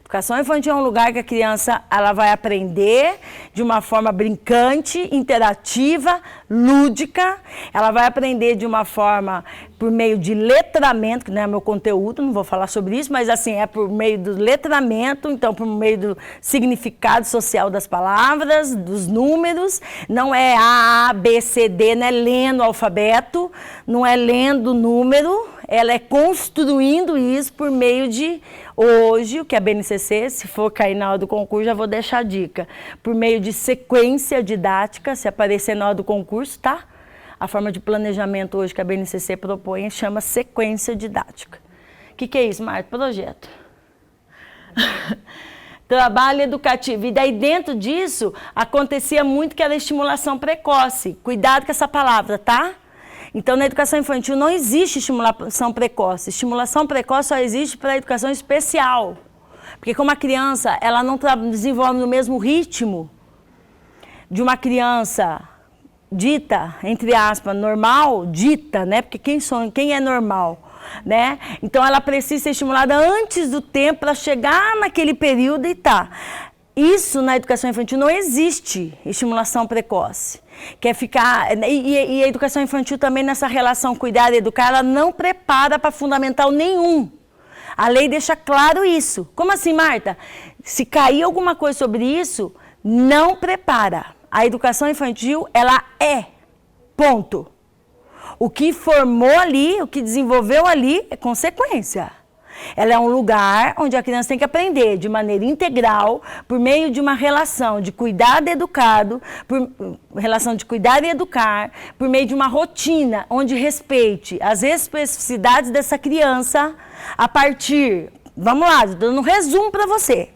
[SPEAKER 1] Educação infantil é um lugar que a criança ela vai aprender de uma forma brincante, interativa, lúdica. Ela vai aprender de uma forma por meio de letramento, que não é meu conteúdo, não vou falar sobre isso, mas assim, é por meio do letramento, então por meio do significado social das palavras, dos números. Não é A, B, C, D, não é lendo o alfabeto, não é lendo o número, ela é construindo isso por meio de, hoje, o que é a BNCC, se for cair na hora do concurso, já vou deixar a dica, por meio de sequência didática, se aparecer na hora do concurso, tá? A forma de planejamento hoje que a BNCC propõe chama sequência didática. O que é isso, Marta? Projeto. Trabalho educativo. E daí dentro disso, acontecia muito que era estimulação precoce. Cuidado com essa palavra, tá? Então, na educação infantil não existe estimulação precoce. Estimulação precoce só existe para a educação especial. Porque como a criança, ela não desenvolve no mesmo ritmo de uma criança dita, entre aspas, normal, dita, né? Porque quem é normal, né? Então, ela precisa ser estimulada antes do tempo para chegar naquele período e tá. Isso na educação infantil não existe, estimulação precoce. Quer ficar, e a educação infantil também nessa relação cuidar e educar, ela não prepara para fundamental nenhum. A lei deixa claro isso. Como assim, Marta? Se cair alguma coisa sobre isso, não prepara. A educação infantil, ela é. Ponto. O que formou ali, o que desenvolveu ali, é consequência. Ela é um lugar onde a criança tem que aprender de maneira integral, por meio de uma relação de cuidado educado, relação de cuidar e educar, por meio de uma rotina onde respeite as especificidades dessa criança, a partir, vamos lá, dando um resumo para você,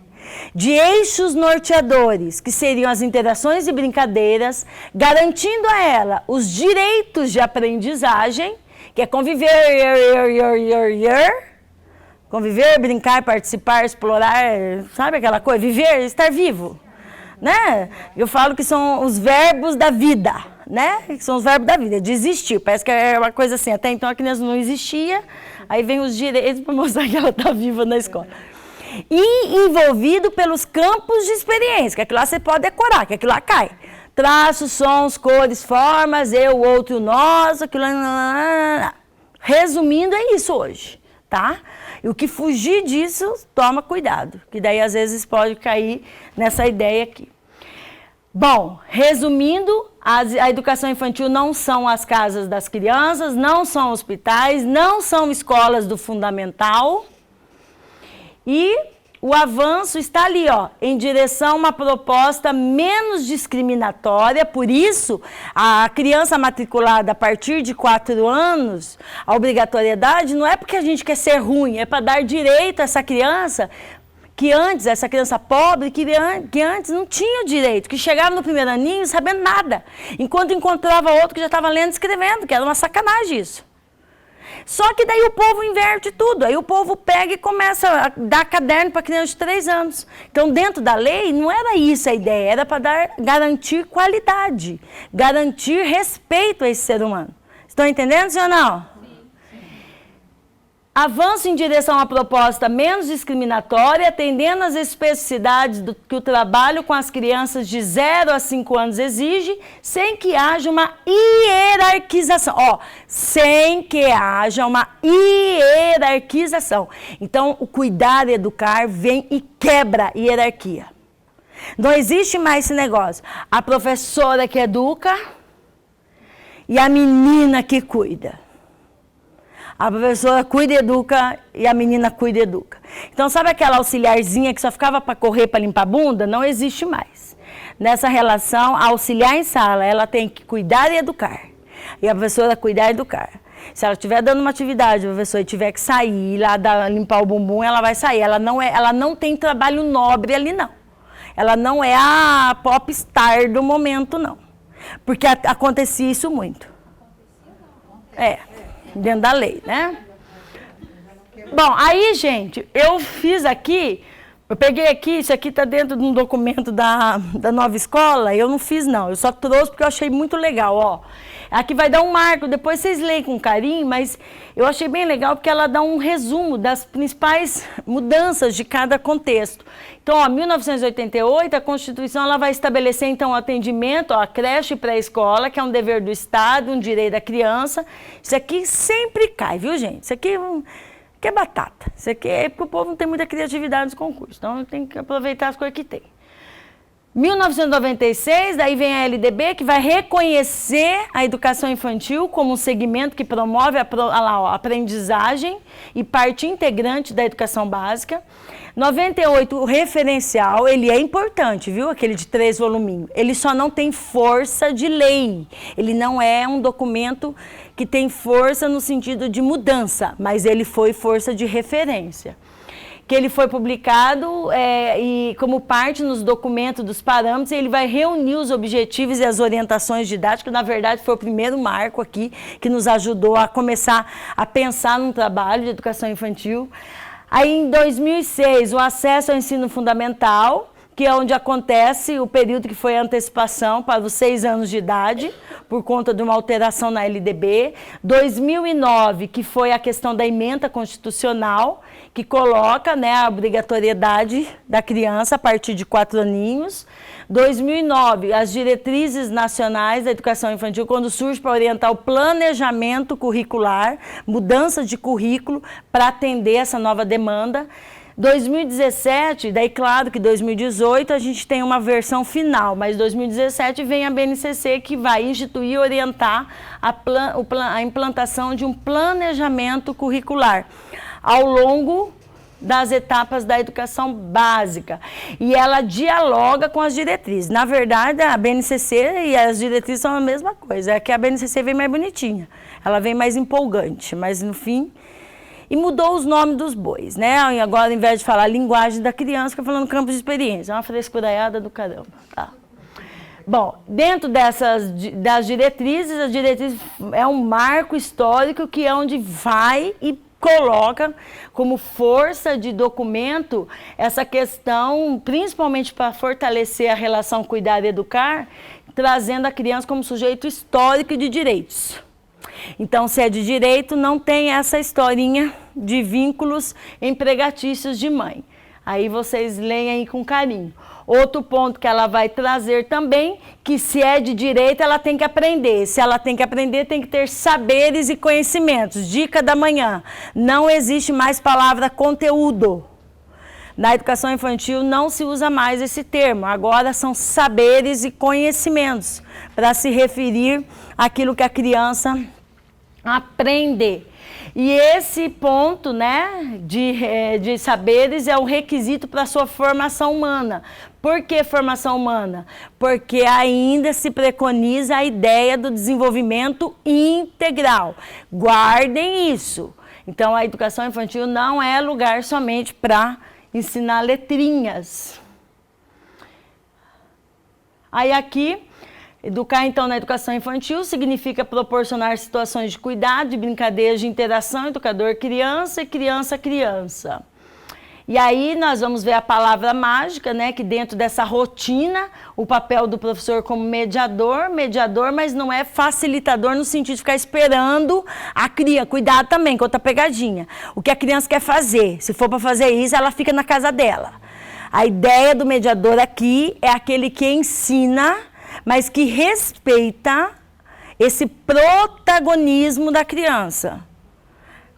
[SPEAKER 1] de eixos norteadores, que seriam as interações e brincadeiras, garantindo a ela os direitos de aprendizagem, que é conviver, conviver, brincar, participar, explorar, sabe aquela coisa? Viver, estar vivo, né? Eu falo que são os verbos da vida, né? Que são os verbos da vida, de existir. Parece que é uma coisa assim, até então a criança não existia, aí vem os direitos para mostrar que ela está viva na escola. E envolvido pelos campos de experiência, que aquilo lá você pode decorar, que aquilo lá cai. Traços, sons, cores, formas, eu, outro, nós, aquilo lá. Resumindo, é isso hoje, tá? E o que fugir disso, toma cuidado, que daí às vezes pode cair nessa ideia aqui. Bom, resumindo, a educação infantil não são as casas das crianças, não são hospitais, não são escolas do fundamental. E o avanço está ali, ó, em direção a uma proposta menos discriminatória. Por isso, a criança matriculada a partir de 4 anos, a obrigatoriedade não é porque a gente quer ser ruim, é para dar direito a essa criança, que antes, essa criança pobre, que antes não tinha direito, que chegava no primeiro aninho sabendo nada, enquanto encontrava outro que já estava lendo e escrevendo, que era uma sacanagem isso. Só que daí o povo inverte tudo, aí o povo pega e começa a dar caderno para criança de 3 anos. Então, dentro da lei, não era isso a ideia, era para garantir qualidade, garantir respeito a esse ser humano. Estão entendendo, senhor não? Avanço em direção a uma proposta menos discriminatória, atendendo às especificidades que o trabalho com as crianças de 0 a 5 anos exige, sem que haja uma hierarquização. Ó, sem que haja uma hierarquização. Então, o cuidar e educar vem e quebra a hierarquia. Não existe mais esse negócio. A professora que educa e a menina que cuida. A professora cuida e educa e a menina cuida e educa. Então, sabe aquela auxiliarzinha que só ficava para correr, para limpar a bunda? Não existe mais. Nessa relação, a auxiliar em sala, ela tem que cuidar e educar. E a professora cuidar e educar. Se ela estiver dando uma atividade, a professora tiver que sair, lá limpar o bumbum, ela vai sair. Ela não tem trabalho nobre ali, não. Ela não é a popstar do momento, não. Porque acontecia isso muito. Dentro da lei, né? Bom, aí, gente, eu fiz aqui Eu peguei aqui, isso aqui está dentro de um documento da nova escola, eu não fiz não, eu só trouxe porque eu achei muito legal, ó. Aqui vai dar um marco, depois vocês leem com carinho, mas eu achei bem legal porque ela dá um resumo das principais mudanças de cada contexto. Então, ó, 1988, a Constituição ela vai estabelecer, então, o atendimento à creche e pré-escola, que é um dever do Estado, um direito da criança. Isso aqui sempre cai, viu, gente? Isso aqui é batata. Isso aqui é porque o povo não tem muita criatividade nos concursos. Então, tem que aproveitar as coisas que tem. 1996, daí vem a LDB, que vai reconhecer a educação infantil como um segmento que promove a aprendizagem e parte integrante da educação básica. 98, o referencial, ele é importante, viu? Aquele de 3 voluminhos. Ele só não tem força de lei. Ele não é um documento que tem força no sentido de mudança, mas ele foi força de referência. Que ele foi publicado e como parte nos documentos dos parâmetros, ele vai reunir os objetivos e as orientações didáticas. Na verdade, foi o primeiro marco aqui que nos ajudou a começar a pensar num trabalho de educação infantil. Aí, em 2006, o acesso ao ensino fundamental, que é onde acontece o período que foi a antecipação para os 6 anos de idade, por conta de uma alteração na LDB. 2009, que foi a questão da emenda constitucional, que coloca, né, a obrigatoriedade da criança a partir de 4 aninhos. 2009, as diretrizes nacionais da educação infantil, quando surge para orientar o planejamento curricular, mudança de currículo para atender essa nova demanda. 2017, daí claro que 2018 a gente tem uma versão final, mas 2017 vem a BNCC que vai instituir e orientar a implantação de um planejamento curricular ao longo das etapas da educação básica. E ela dialoga com as diretrizes. Na verdade, a BNCC e as diretrizes são a mesma coisa, é que a BNCC vem mais bonitinha, ela vem mais empolgante, mas no fim... E mudou os nomes dos bois, né? Agora, ao invés de falar linguagem da criança, fica falando campo de experiência. É uma frescuraiada do caramba, tá? Bom, dentro das diretrizes, as diretrizes é um marco histórico que é onde vai e coloca como força de documento essa questão, principalmente para fortalecer a relação cuidar e educar, trazendo a criança como sujeito histórico de direitos. Então, se é de direito, não tem essa historinha de vínculos empregatícios de mãe. Aí vocês leem aí com carinho. Outro ponto que ela vai trazer também, que se é de direito, ela tem que aprender. Se ela tem que aprender, tem que ter saberes e conhecimentos. Dica da manhã, não existe mais palavra conteúdo. Na educação infantil não se usa mais esse termo, agora são saberes e conhecimentos, para se referir àquilo que a criança aprende. E esse ponto, né, de saberes é o requisito para a sua formação humana. Por que formação humana? Porque ainda se preconiza a ideia do desenvolvimento integral. Guardem isso. Então, a educação infantil não é lugar somente para ensinar letrinhas. Aí aqui, educar então na educação infantil significa proporcionar situações de cuidado, de brincadeiras, de interação, educador-criança e criança-criança. E aí nós vamos ver a palavra mágica, né, que dentro dessa rotina, o papel do professor como mediador, mas não é facilitador no sentido de ficar esperando a criança. Cuidado também com outra pegadinha. O que a criança quer fazer, se for para fazer isso, ela fica na casa dela. A ideia do mediador aqui é aquele que ensina, mas que respeita esse protagonismo da criança.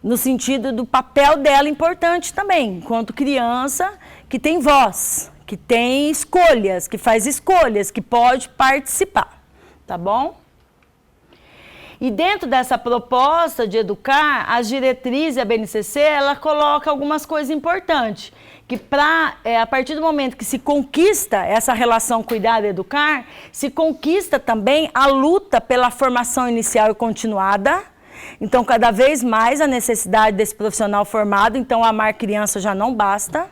[SPEAKER 1] No sentido do papel dela importante também, enquanto criança que tem voz, que tem escolhas, que faz escolhas, que pode participar, tá bom? E dentro dessa proposta de educar, as diretrizes da BNCC, ela coloca algumas coisas importantes, que a partir do momento que se conquista essa relação cuidar e educar, se conquista também a luta pela formação inicial e continuada. Então, cada vez mais a necessidade desse profissional formado, então amar criança já não basta,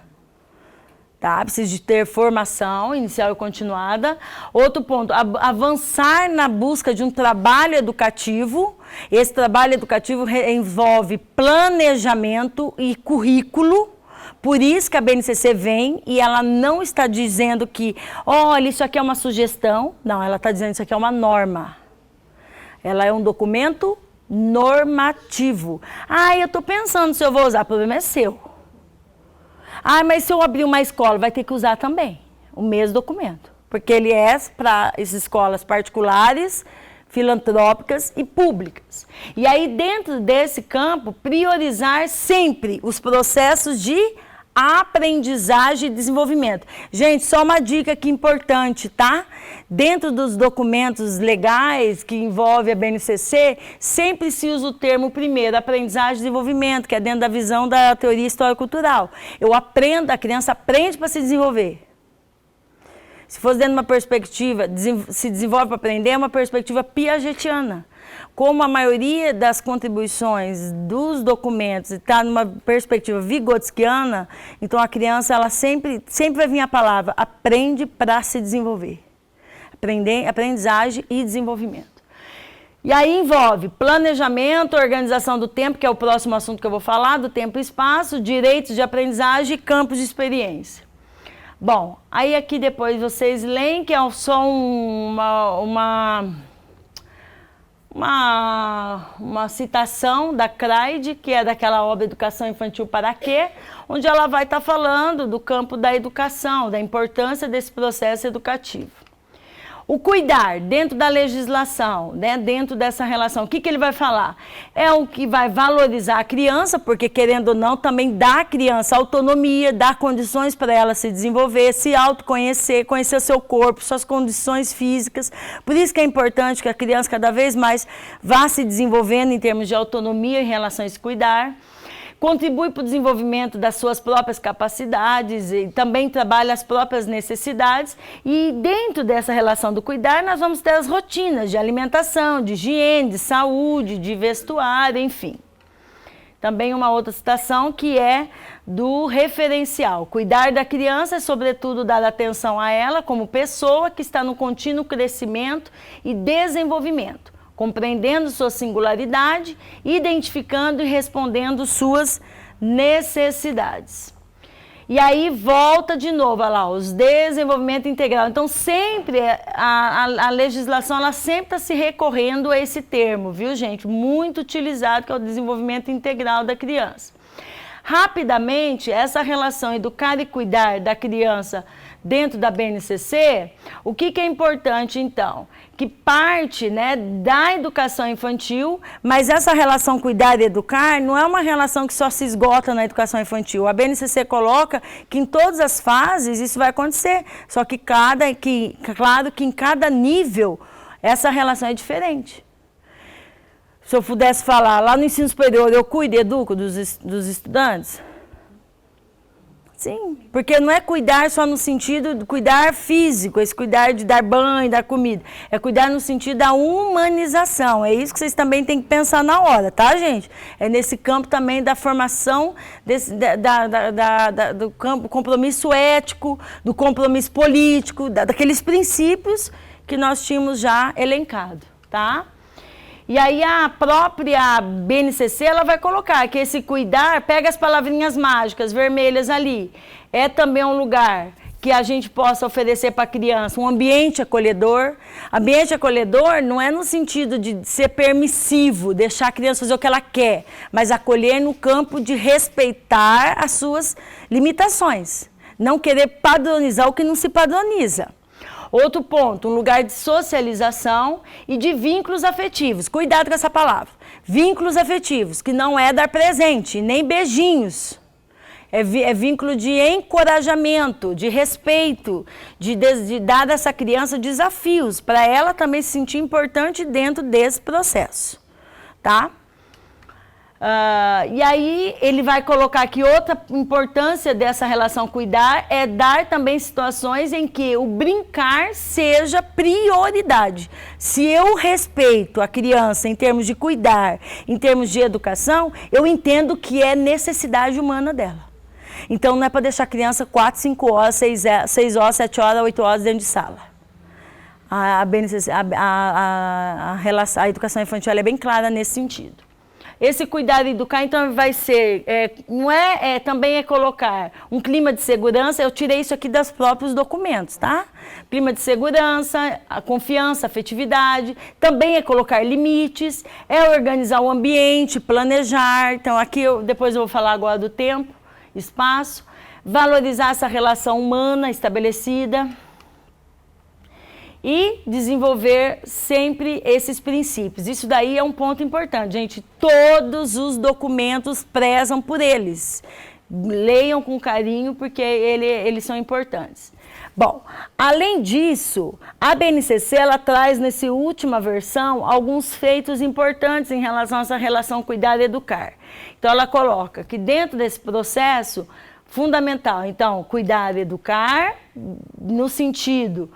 [SPEAKER 1] tá? Precisa de ter formação inicial e continuada. Outro ponto, avançar na busca de um trabalho educativo. Esse trabalho educativo envolve planejamento e currículo, Por isso que a BNCC vem e ela não está dizendo que, olha, isso aqui é uma sugestão. Não, ela está dizendo que isso aqui é uma norma. Ela é um documento normativo. Ah, eu estou pensando se eu vou usar, o problema é seu. Ah, mas se eu abrir uma escola, vai ter que usar também o mesmo documento. Porque ele é para as escolas particulares, filantrópicas e públicas. E aí, dentro desse campo, priorizar sempre os processos de aprendizagem e desenvolvimento. Gente, só uma dica aqui importante, tá? Dentro dos documentos legais que envolvem a BNCC, sempre se usa o termo primeiro, aprendizagem e desenvolvimento, que é dentro da visão da teoria histórico-cultural. Eu aprendo, a criança aprende para se desenvolver. Se fosse dentro de uma perspectiva, se desenvolve para aprender, é uma perspectiva piagetiana. Como a maioria das contribuições dos documentos está numa perspectiva vigotskiana, então a criança ela sempre vai vir a palavra aprende para se desenvolver. Aprendizagem e desenvolvimento. E aí envolve planejamento, organização do tempo, que é o próximo assunto que eu vou falar, do tempo e espaço, direitos de aprendizagem e campos de experiência. Bom, aí aqui depois vocês leem que é só uma citação da Craide, que é daquela obra Educação Infantil para Quê?, onde ela vai estar falando do campo da educação, da importância desse processo educativo. O cuidar dentro da legislação, né, dentro dessa relação, o que ele vai falar? É o que vai valorizar a criança, porque querendo ou não, também dá à criança autonomia, dá condições para ela se desenvolver, se autoconhecer, conhecer seu corpo, suas condições físicas. Por isso que é importante que a criança cada vez mais vá se desenvolvendo em termos de autonomia em relação a esse cuidar. Contribui para o desenvolvimento das suas próprias capacidades e também trabalha as próprias necessidades. E dentro dessa relação do cuidar, nós vamos ter as rotinas de alimentação, de higiene, de saúde, de vestuário, enfim. Também uma outra citação que é do referencial. Cuidar da criança é, sobretudo, dar atenção a ela como pessoa que está no contínuo crescimento e desenvolvimento, compreendendo sua singularidade, identificando e respondendo suas necessidades. E aí volta de novo, olha lá, os desenvolvimento integral. Então sempre a legislação ela sempre está se recorrendo a esse termo, viu, gente? Muito utilizado, que é o desenvolvimento integral da criança. Rapidamente, essa relação educar e cuidar da criança dentro da BNCC, o que é importante então? Que parte, né, da educação infantil, mas essa relação cuidar e educar não é uma relação que só se esgota na educação infantil. A BNCC coloca que em todas as fases isso vai acontecer, só que claro que em cada nível essa relação é diferente. Se eu pudesse falar, lá no ensino superior eu cuido e educo dos estudantes? Sim, porque não é cuidar só no sentido de cuidar físico, esse cuidar de dar banho, dar comida. É cuidar no sentido da humanização. É isso que vocês também têm que pensar na hora, tá, gente? É nesse campo também da formação, do campo, compromisso ético, do compromisso político, daqueles princípios que nós tínhamos já elencado, tá? E aí a própria BNCC ela vai colocar que esse cuidar, pega as palavrinhas mágicas vermelhas ali, é também um lugar que a gente possa oferecer para a criança um ambiente acolhedor. Ambiente acolhedor não é no sentido de ser permissivo, deixar a criança fazer o que ela quer, mas acolher no campo de respeitar as suas limitações, não querer padronizar o que não se padroniza. Outro ponto, um lugar de socialização e de vínculos afetivos. Cuidado com essa palavra. Vínculos afetivos, que não é dar presente, nem beijinhos. É vínculo de encorajamento, de respeito, de dar a essa criança desafios, para ela também se sentir importante dentro desse processo. Tá? E aí ele vai colocar que outra importância dessa relação cuidar é dar também situações em que o brincar seja prioridade. Se eu respeito a criança em termos de cuidar, em termos de educação, eu entendo que é necessidade humana dela. Então não é para deixar a criança 4, 5 horas, 6 horas, 7 horas, 8 horas dentro de sala. A educação infantil é bem clara nesse sentido. Esse cuidar e educar, então, vai ser, também é colocar um clima de segurança, eu tirei isso aqui dos próprios documentos, tá? Clima de segurança, a confiança, a afetividade, também é colocar limites, é organizar o ambiente, planejar, então aqui depois eu vou falar agora do tempo, espaço, valorizar essa relação humana estabelecida, e desenvolver sempre esses princípios. Isso daí é um ponto importante, gente. Todos os documentos prezam por eles. Leiam com carinho, porque eles são importantes. Bom, além disso, a BNCC ela traz nessa última versão alguns feitos importantes em relação a essa relação cuidar e educar. Então, ela coloca que dentro desse processo, fundamental, então, cuidar e educar, no sentido...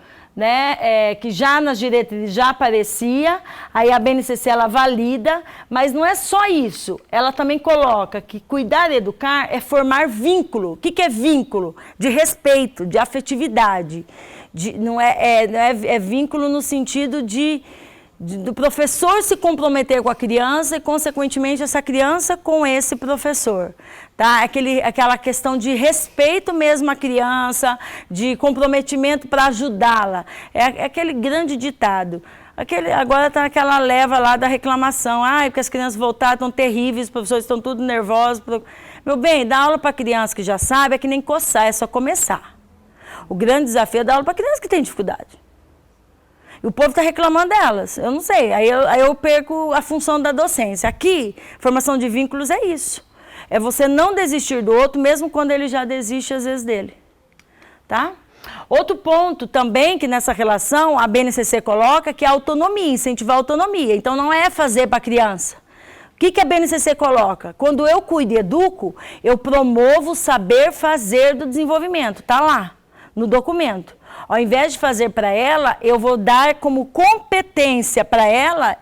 [SPEAKER 1] que já nas diretrizes já aparecia, aí a BNCC ela valida, mas não é só isso, ela também coloca que cuidar e educar é formar vínculo. O que é vínculo? De respeito, de afetividade, não é vínculo no sentido do professor se comprometer com a criança e, consequentemente, essa criança com esse professor. Tá? Aquela questão de respeito mesmo à criança, de comprometimento para ajudá-la. É aquele grande ditado. Agora está aquela leva lá da reclamação. Porque as crianças voltaram, estão terríveis, os professores estão tudo nervosos. Meu bem, dar aula para criança que já sabe é que nem coçar, é só começar. O grande desafio é dar aula para criança que tem dificuldade. E o povo está reclamando delas. Eu não sei. Aí eu perco a função da docência. Aqui, formação de vínculos é isso. É você não desistir do outro, mesmo quando ele já desiste, às vezes, dele. Tá? Outro ponto também que nessa relação a BNCC coloca, que é a autonomia, incentivar a autonomia. Então, não é fazer para a criança. O que a BNCC coloca? Quando eu cuido e educo, eu promovo o saber fazer do desenvolvimento. Está lá, no documento. Ao invés de fazer para ela, eu vou dar como competência para ela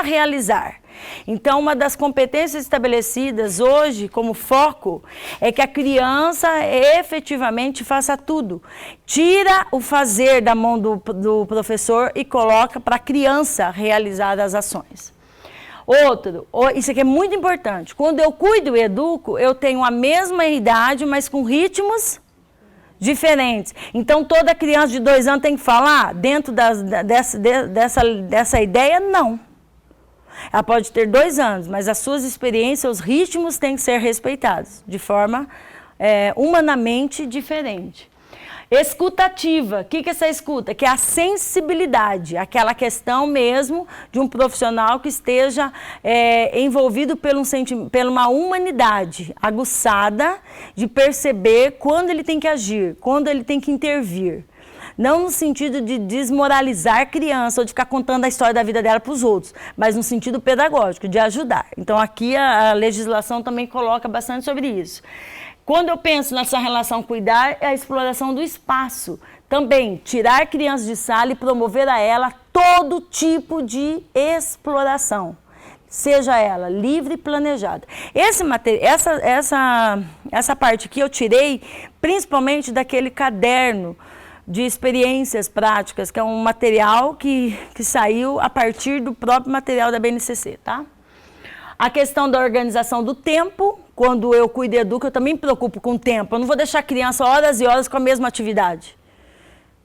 [SPEAKER 1] realizar. Então, uma das competências estabelecidas hoje como foco é que a criança efetivamente faça tudo. Tira o fazer da mão do professor e coloca para a criança realizar as ações. Outro, isso aqui é muito importante, quando eu cuido e educo, eu tenho a mesma idade, mas com ritmos diferentes. Então, toda criança de 2 anos tem que falar dentro dessa ideia? Não. Ela pode ter 2 anos, mas as suas experiências, os ritmos têm que ser respeitados de forma humanamente diferente. Escutativa. O que é essa escuta? Que é a sensibilidade, aquela questão mesmo de um profissional que esteja envolvido por uma humanidade aguçada de perceber quando ele tem que agir, quando ele tem que intervir. Não no sentido de desmoralizar a criança ou de ficar contando a história da vida dela para os outros, mas no sentido pedagógico, de ajudar. Então, aqui a legislação também coloca bastante sobre isso. Quando eu penso nessa relação cuidar, é a exploração do espaço. Também, tirar crianças de sala e promover a ela todo tipo de exploração. Seja ela livre e planejada. Essa parte aqui eu tirei principalmente daquele caderno de experiências práticas, que é um material que saiu a partir do próprio material da BNCC, tá? A questão da organização do tempo, quando eu cuido e educo, eu também me preocupo com o tempo. Eu não vou deixar a criança horas e horas com a mesma atividade,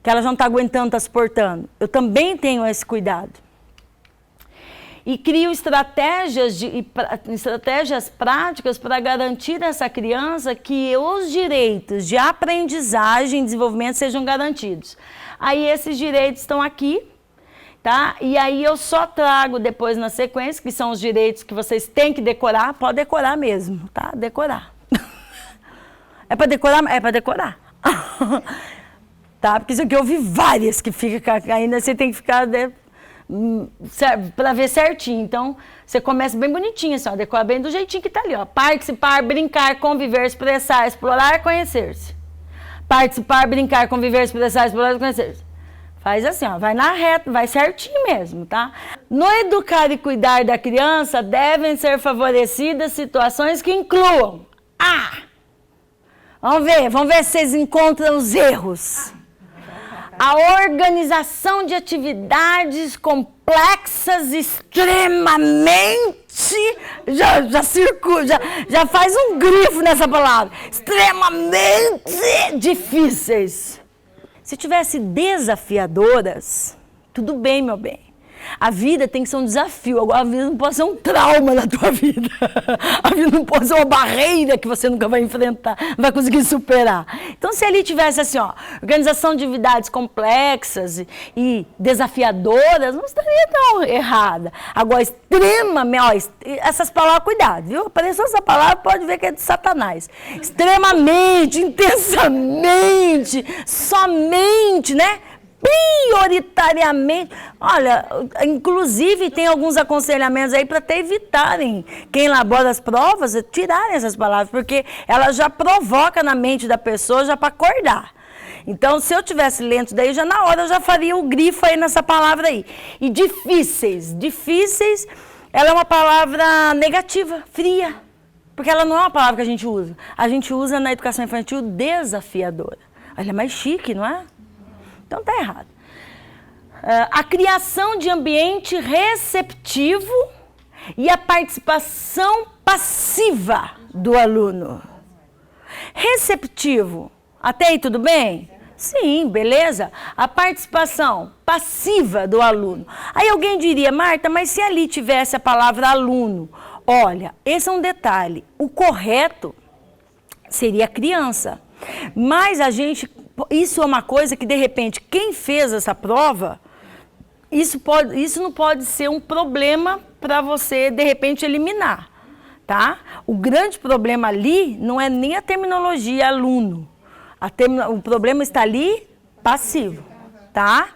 [SPEAKER 1] que ela já não está aguentando, está suportando. Eu também tenho esse cuidado. E crio estratégias práticas para garantir a essa criança que os direitos de aprendizagem e desenvolvimento sejam garantidos. Aí esses direitos estão aqui, tá? E aí eu só trago depois na sequência, que são os direitos que vocês têm que decorar, pode decorar mesmo, tá? Decorar. É para decorar? É para decorar. Tá? Porque isso aqui eu vi várias que fica ainda, você tem que ficar... para ver certinho. Então, você começa bem bonitinho, assim, ó, decora bem do jeitinho que tá ali, ó. Participar, brincar, conviver, expressar, explorar, conhecer-se. Participar, brincar, conviver, expressar, explorar, conhecer-se. Faz assim, ó, vai na reta, vai certinho mesmo, tá? No educar e cuidar da criança, devem ser favorecidas situações que incluam vamos ver se vocês encontram os erros. A organização de atividades complexas extremamente, já faz um grifo nessa palavra, extremamente difíceis. Se tivesse desafiadoras, tudo bem, meu bem. A vida tem que ser um desafio, agora a vida não pode ser um trauma na tua vida. A vida não pode ser uma barreira que você nunca vai enfrentar, não vai conseguir superar. Então, se ali tivesse assim, ó, organização de atividades complexas e desafiadoras, não estaria tão errada. Agora, extremamente, ó, essas palavras, cuidado, viu? Apareceu essa palavra, pode ver que é de Satanás. Extremamente, intensamente, somente, né? Prioritariamente, olha, inclusive tem alguns aconselhamentos aí para até evitarem quem elabora as provas, tirarem essas palavras, porque ela já provoca na mente da pessoa já para acordar. Então, se eu tivesse lento daí, já na hora eu já faria o grifo aí nessa palavra aí. E difíceis, ela é uma palavra negativa, fria, porque ela não é uma palavra que a gente usa. A gente usa na educação infantil desafiadora. Ela é mais chique, não é? Então, está errado. A criação de ambiente receptivo e a participação passiva do aluno. Receptivo, até aí tudo bem? Sim, beleza. A participação passiva do aluno. Aí alguém diria, Marta, mas se ali tivesse a palavra aluno? Olha, esse é um detalhe. O correto seria criança. Mas isso é uma coisa que, de repente, quem fez essa prova, isso não pode ser um problema para você, de repente, eliminar, tá? O grande problema ali não é nem a terminologia aluno. O problema está ali passivo, tá?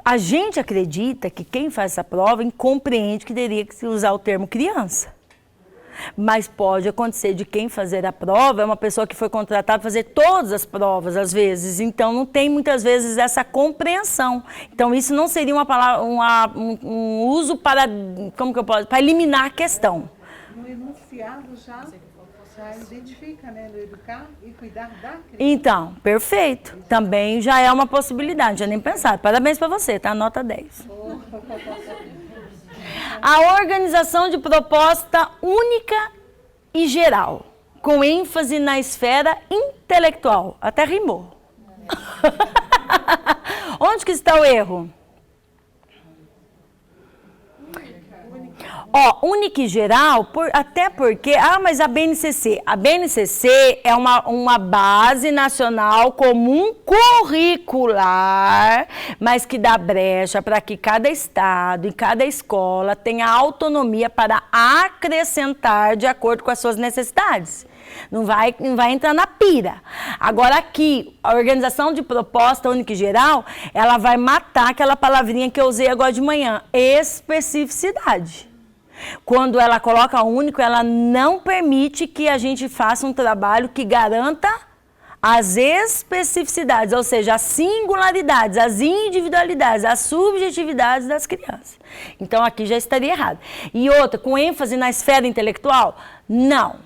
[SPEAKER 1] A gente acredita que quem faz essa prova compreende que teria que se usar o termo criança. Mas pode acontecer de quem fazer a prova é uma pessoa que foi contratada para fazer todas as provas, às vezes. Então, não tem muitas vezes essa compreensão. Então, isso não seria uma palavra, um uso para, para eliminar a questão.
[SPEAKER 3] No enunciado já identifica, né? No educar e cuidar da criança.
[SPEAKER 1] Então, perfeito. Também já é uma possibilidade, já nem pensar. Parabéns para você, tá? Nota 10. A organização de proposta única e geral, com ênfase na esfera intelectual. Até rimou. Onde que está o erro? Ó, única e geral, até porque... mas a BNCC. A BNCC é uma base nacional comum curricular, mas que dá brecha para que cada estado e cada escola tenha autonomia para acrescentar de acordo com as suas necessidades. Não vai entrar na pira. Agora aqui, a organização de proposta única e geral, ela vai matar aquela palavrinha que eu usei agora de manhã, especificidade. Quando ela coloca único, ela não permite que a gente faça um trabalho que garanta as especificidades, ou seja, as singularidades, as individualidades, as subjetividades das crianças. Então, aqui já estaria errado. E outra, com ênfase na esfera intelectual? Não.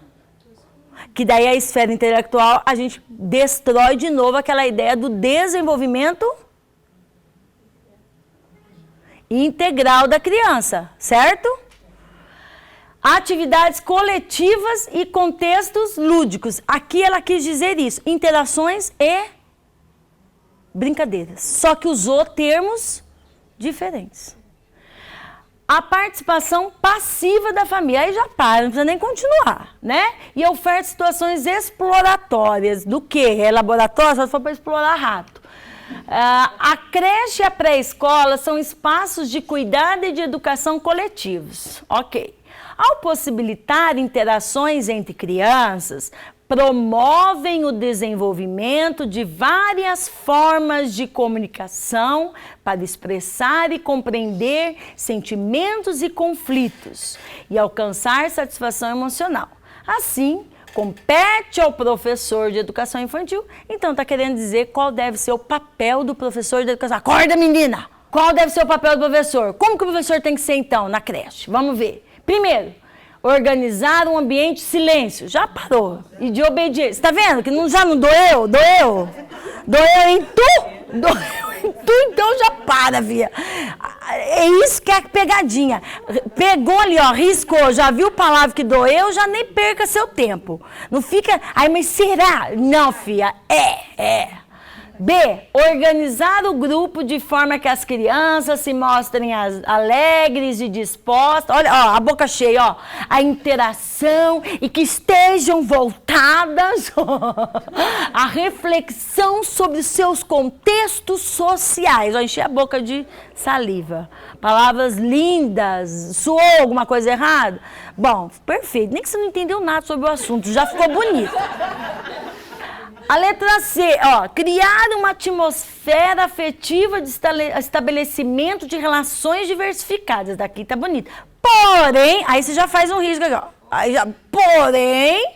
[SPEAKER 1] Que daí a esfera intelectual, a gente destrói de novo aquela ideia do desenvolvimento integral da criança, certo? Atividades coletivas e contextos lúdicos. Aqui ela quis dizer isso, interações e brincadeiras. Só que usou termos diferentes. A participação passiva da família. Aí já para, não precisa nem continuar, né? E oferta situações exploratórias. Do quê? É laboratório? Só se for para explorar rato. A creche e a pré-escola são espaços de cuidado e de educação coletivos. Ok. Ao possibilitar interações entre crianças, promovem o desenvolvimento de várias formas de comunicação para expressar e compreender sentimentos e conflitos e alcançar satisfação emocional. Assim, compete ao professor de educação infantil. Então, está querendo dizer qual deve ser o papel do professor de educação. Acorda, menina! Qual deve ser o papel do professor? Como que o professor tem que ser, então, na creche? Vamos ver. Primeiro, organizar um ambiente de silêncio. Já parou. E de obediência. Está vendo que já não doeu? Doeu? Doeu em tu? Doeu em Tu então já para, via. É isso que é pegadinha. Pegou ali, ó, riscou, já viu palavra que doeu, já nem perca seu tempo. Não fica, ai, mas será? Não, filha, é. B, organizar o grupo de forma que as crianças se mostrem alegres e dispostas. Olha, ó, a boca cheia, ó. A interação e que estejam voltadas à reflexão sobre seus contextos sociais. Ó, encher a boca de saliva. Palavras lindas. Soou alguma coisa errada? Bom, perfeito. Nem que você não entendeu nada sobre o assunto, já ficou bonito. A letra C, ó, criar uma atmosfera afetiva de estabelecimento de relações diversificadas. Daqui tá bonito. Porém, aí você já faz um risco aqui, ó. Porém,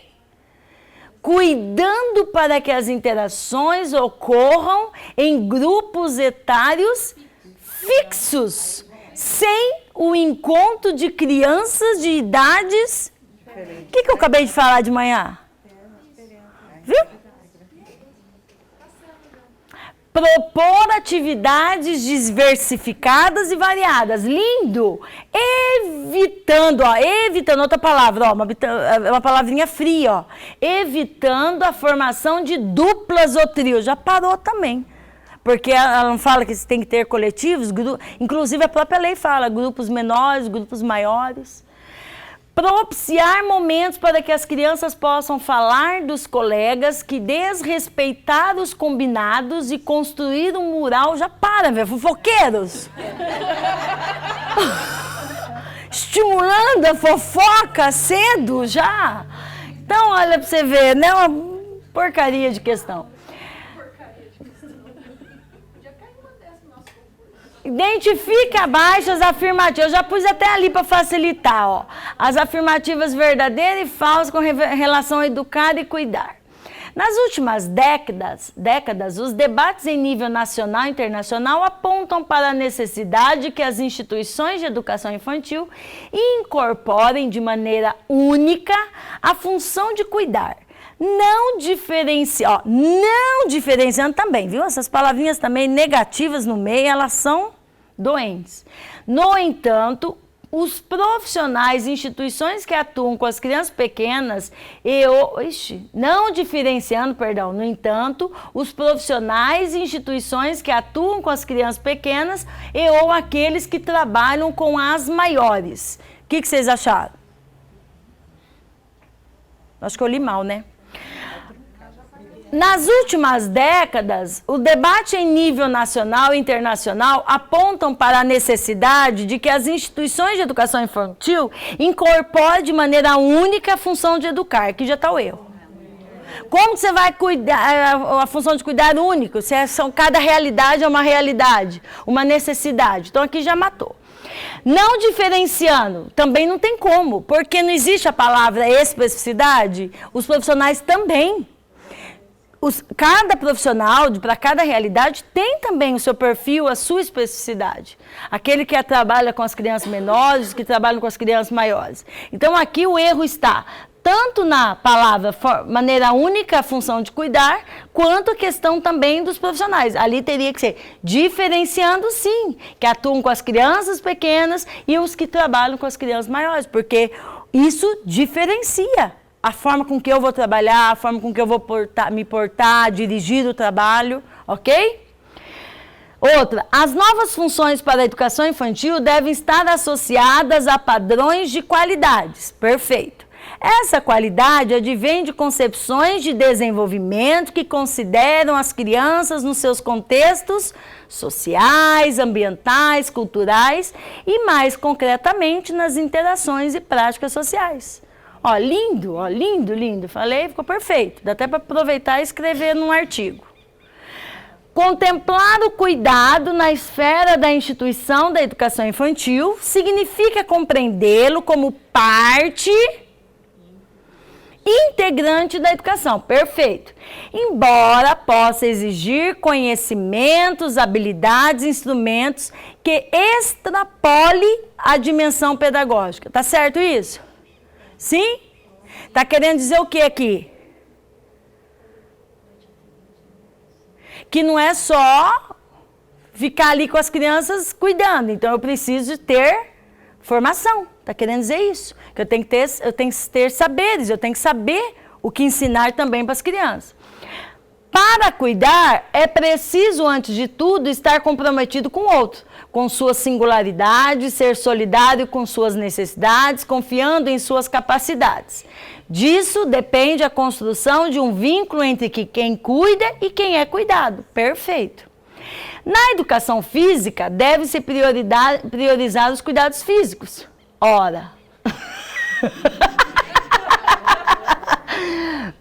[SPEAKER 1] cuidando para que as interações ocorram em grupos etários fixos, sem o encontro de crianças de idades. O que eu acabei de falar de manhã? Viu? Propor atividades diversificadas e variadas. Lindo! Evitando, outra palavra, ó, uma palavrinha fria, ó. Evitando a formação de duplas ou trios. Já parou também. Porque ela não fala que tem que ter coletivos, inclusive a própria lei fala, grupos menores, grupos maiores. Propiciar momentos para que as crianças possam falar dos colegas que desrespeitaram os combinados e construir um mural. Já para, velho, fofoqueiros. Estimulando a fofoca cedo já. Então, olha para você ver, né? Uma porcaria de questão. Identifique abaixo as afirmativas. Eu já pus até ali para facilitar, ó. As afirmativas verdadeiras e falsas com relação a educar e cuidar. Nas últimas décadas, os debates em nível nacional e internacional apontam para a necessidade que as instituições de educação infantil incorporem de maneira única a função de cuidar. Não diferenciando também, viu? Essas palavrinhas também negativas no meio, elas são doentes. No entanto, os profissionais e instituições que atuam com as crianças pequenas no entanto, os profissionais e instituições que atuam com as crianças pequenas ou aqueles que trabalham com as maiores. O que vocês acharam? Acho que eu li mal, né? Nas últimas décadas, o debate em nível nacional e internacional apontam para a necessidade de que as instituições de educação infantil incorporem de maneira única a função de educar, que já está o erro. Como você vai cuidar, a função de cuidar único, se cada realidade é uma realidade, uma necessidade. Então aqui já matou. Não diferenciando, também não tem como, porque não existe a palavra especificidade, os profissionais também. Cada profissional, para cada realidade, tem também o seu perfil, a sua especificidade. Aquele que trabalha com as crianças menores, que trabalha com as crianças maiores. Então, aqui o erro está tanto na palavra maneira única, a função de cuidar, quanto a questão também dos profissionais. Ali teria que ser diferenciando, sim, que atuam com as crianças pequenas e os que trabalham com as crianças maiores, porque isso diferencia a forma com que eu vou trabalhar, a forma com que eu vou me portar, dirigir o trabalho, ok? Outra, as novas funções para a educação infantil devem estar associadas a padrões de qualidades. Perfeito. Essa qualidade advém de concepções de desenvolvimento que consideram as crianças nos seus contextos sociais, ambientais, culturais e, mais concretamente, nas interações e práticas sociais. Ó, lindo, lindo. Falei, ficou perfeito. Dá até para aproveitar e escrever num artigo. Contemplar o cuidado na esfera da instituição da educação infantil significa compreendê-lo como parte integrante da educação. Perfeito. Embora possa exigir conhecimentos, habilidades, instrumentos que extrapole a dimensão pedagógica. Tá certo isso? Sim? Tá querendo dizer o que aqui? Que não é só ficar ali com as crianças cuidando. Então, eu preciso ter formação. Está querendo dizer isso? Que eu tenho que ter saberes, eu tenho que saber o que ensinar também para as crianças. Para cuidar, é preciso, antes de tudo, estar comprometido com o outro, com sua singularidade, ser solidário com suas necessidades, confiando em suas capacidades. Disso depende a construção de um vínculo entre quem cuida e quem é cuidado. Perfeito. Na educação física, deve-se priorizar os cuidados físicos. Ora...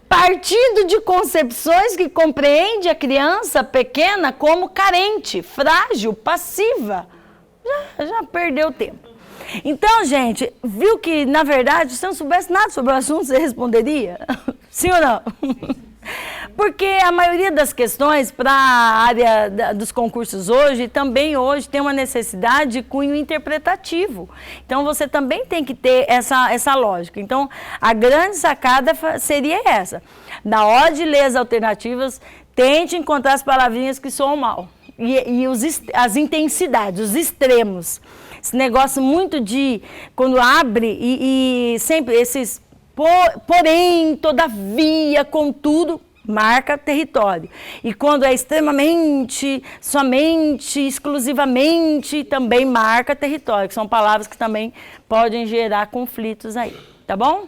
[SPEAKER 1] Partindo de concepções que compreende a criança pequena como carente, frágil, passiva. Já perdeu tempo. Então, gente, viu que, na verdade, se eu não soubesse nada sobre o assunto, você responderia? Sim ou não? Porque a maioria das questões para a área dos concursos hoje, também hoje tem uma necessidade de cunho interpretativo. Então, você também tem que ter essa lógica. Então, a grande sacada seria essa. Na hora de ler as alternativas, tente encontrar as palavrinhas que soam mal. E as intensidades, os extremos. Esse negócio muito de, quando abre, e sempre esses... Porém, todavia, contudo, marca território. E quando é extremamente, somente, exclusivamente, também marca território, que são palavras que também podem gerar conflitos aí, tá bom?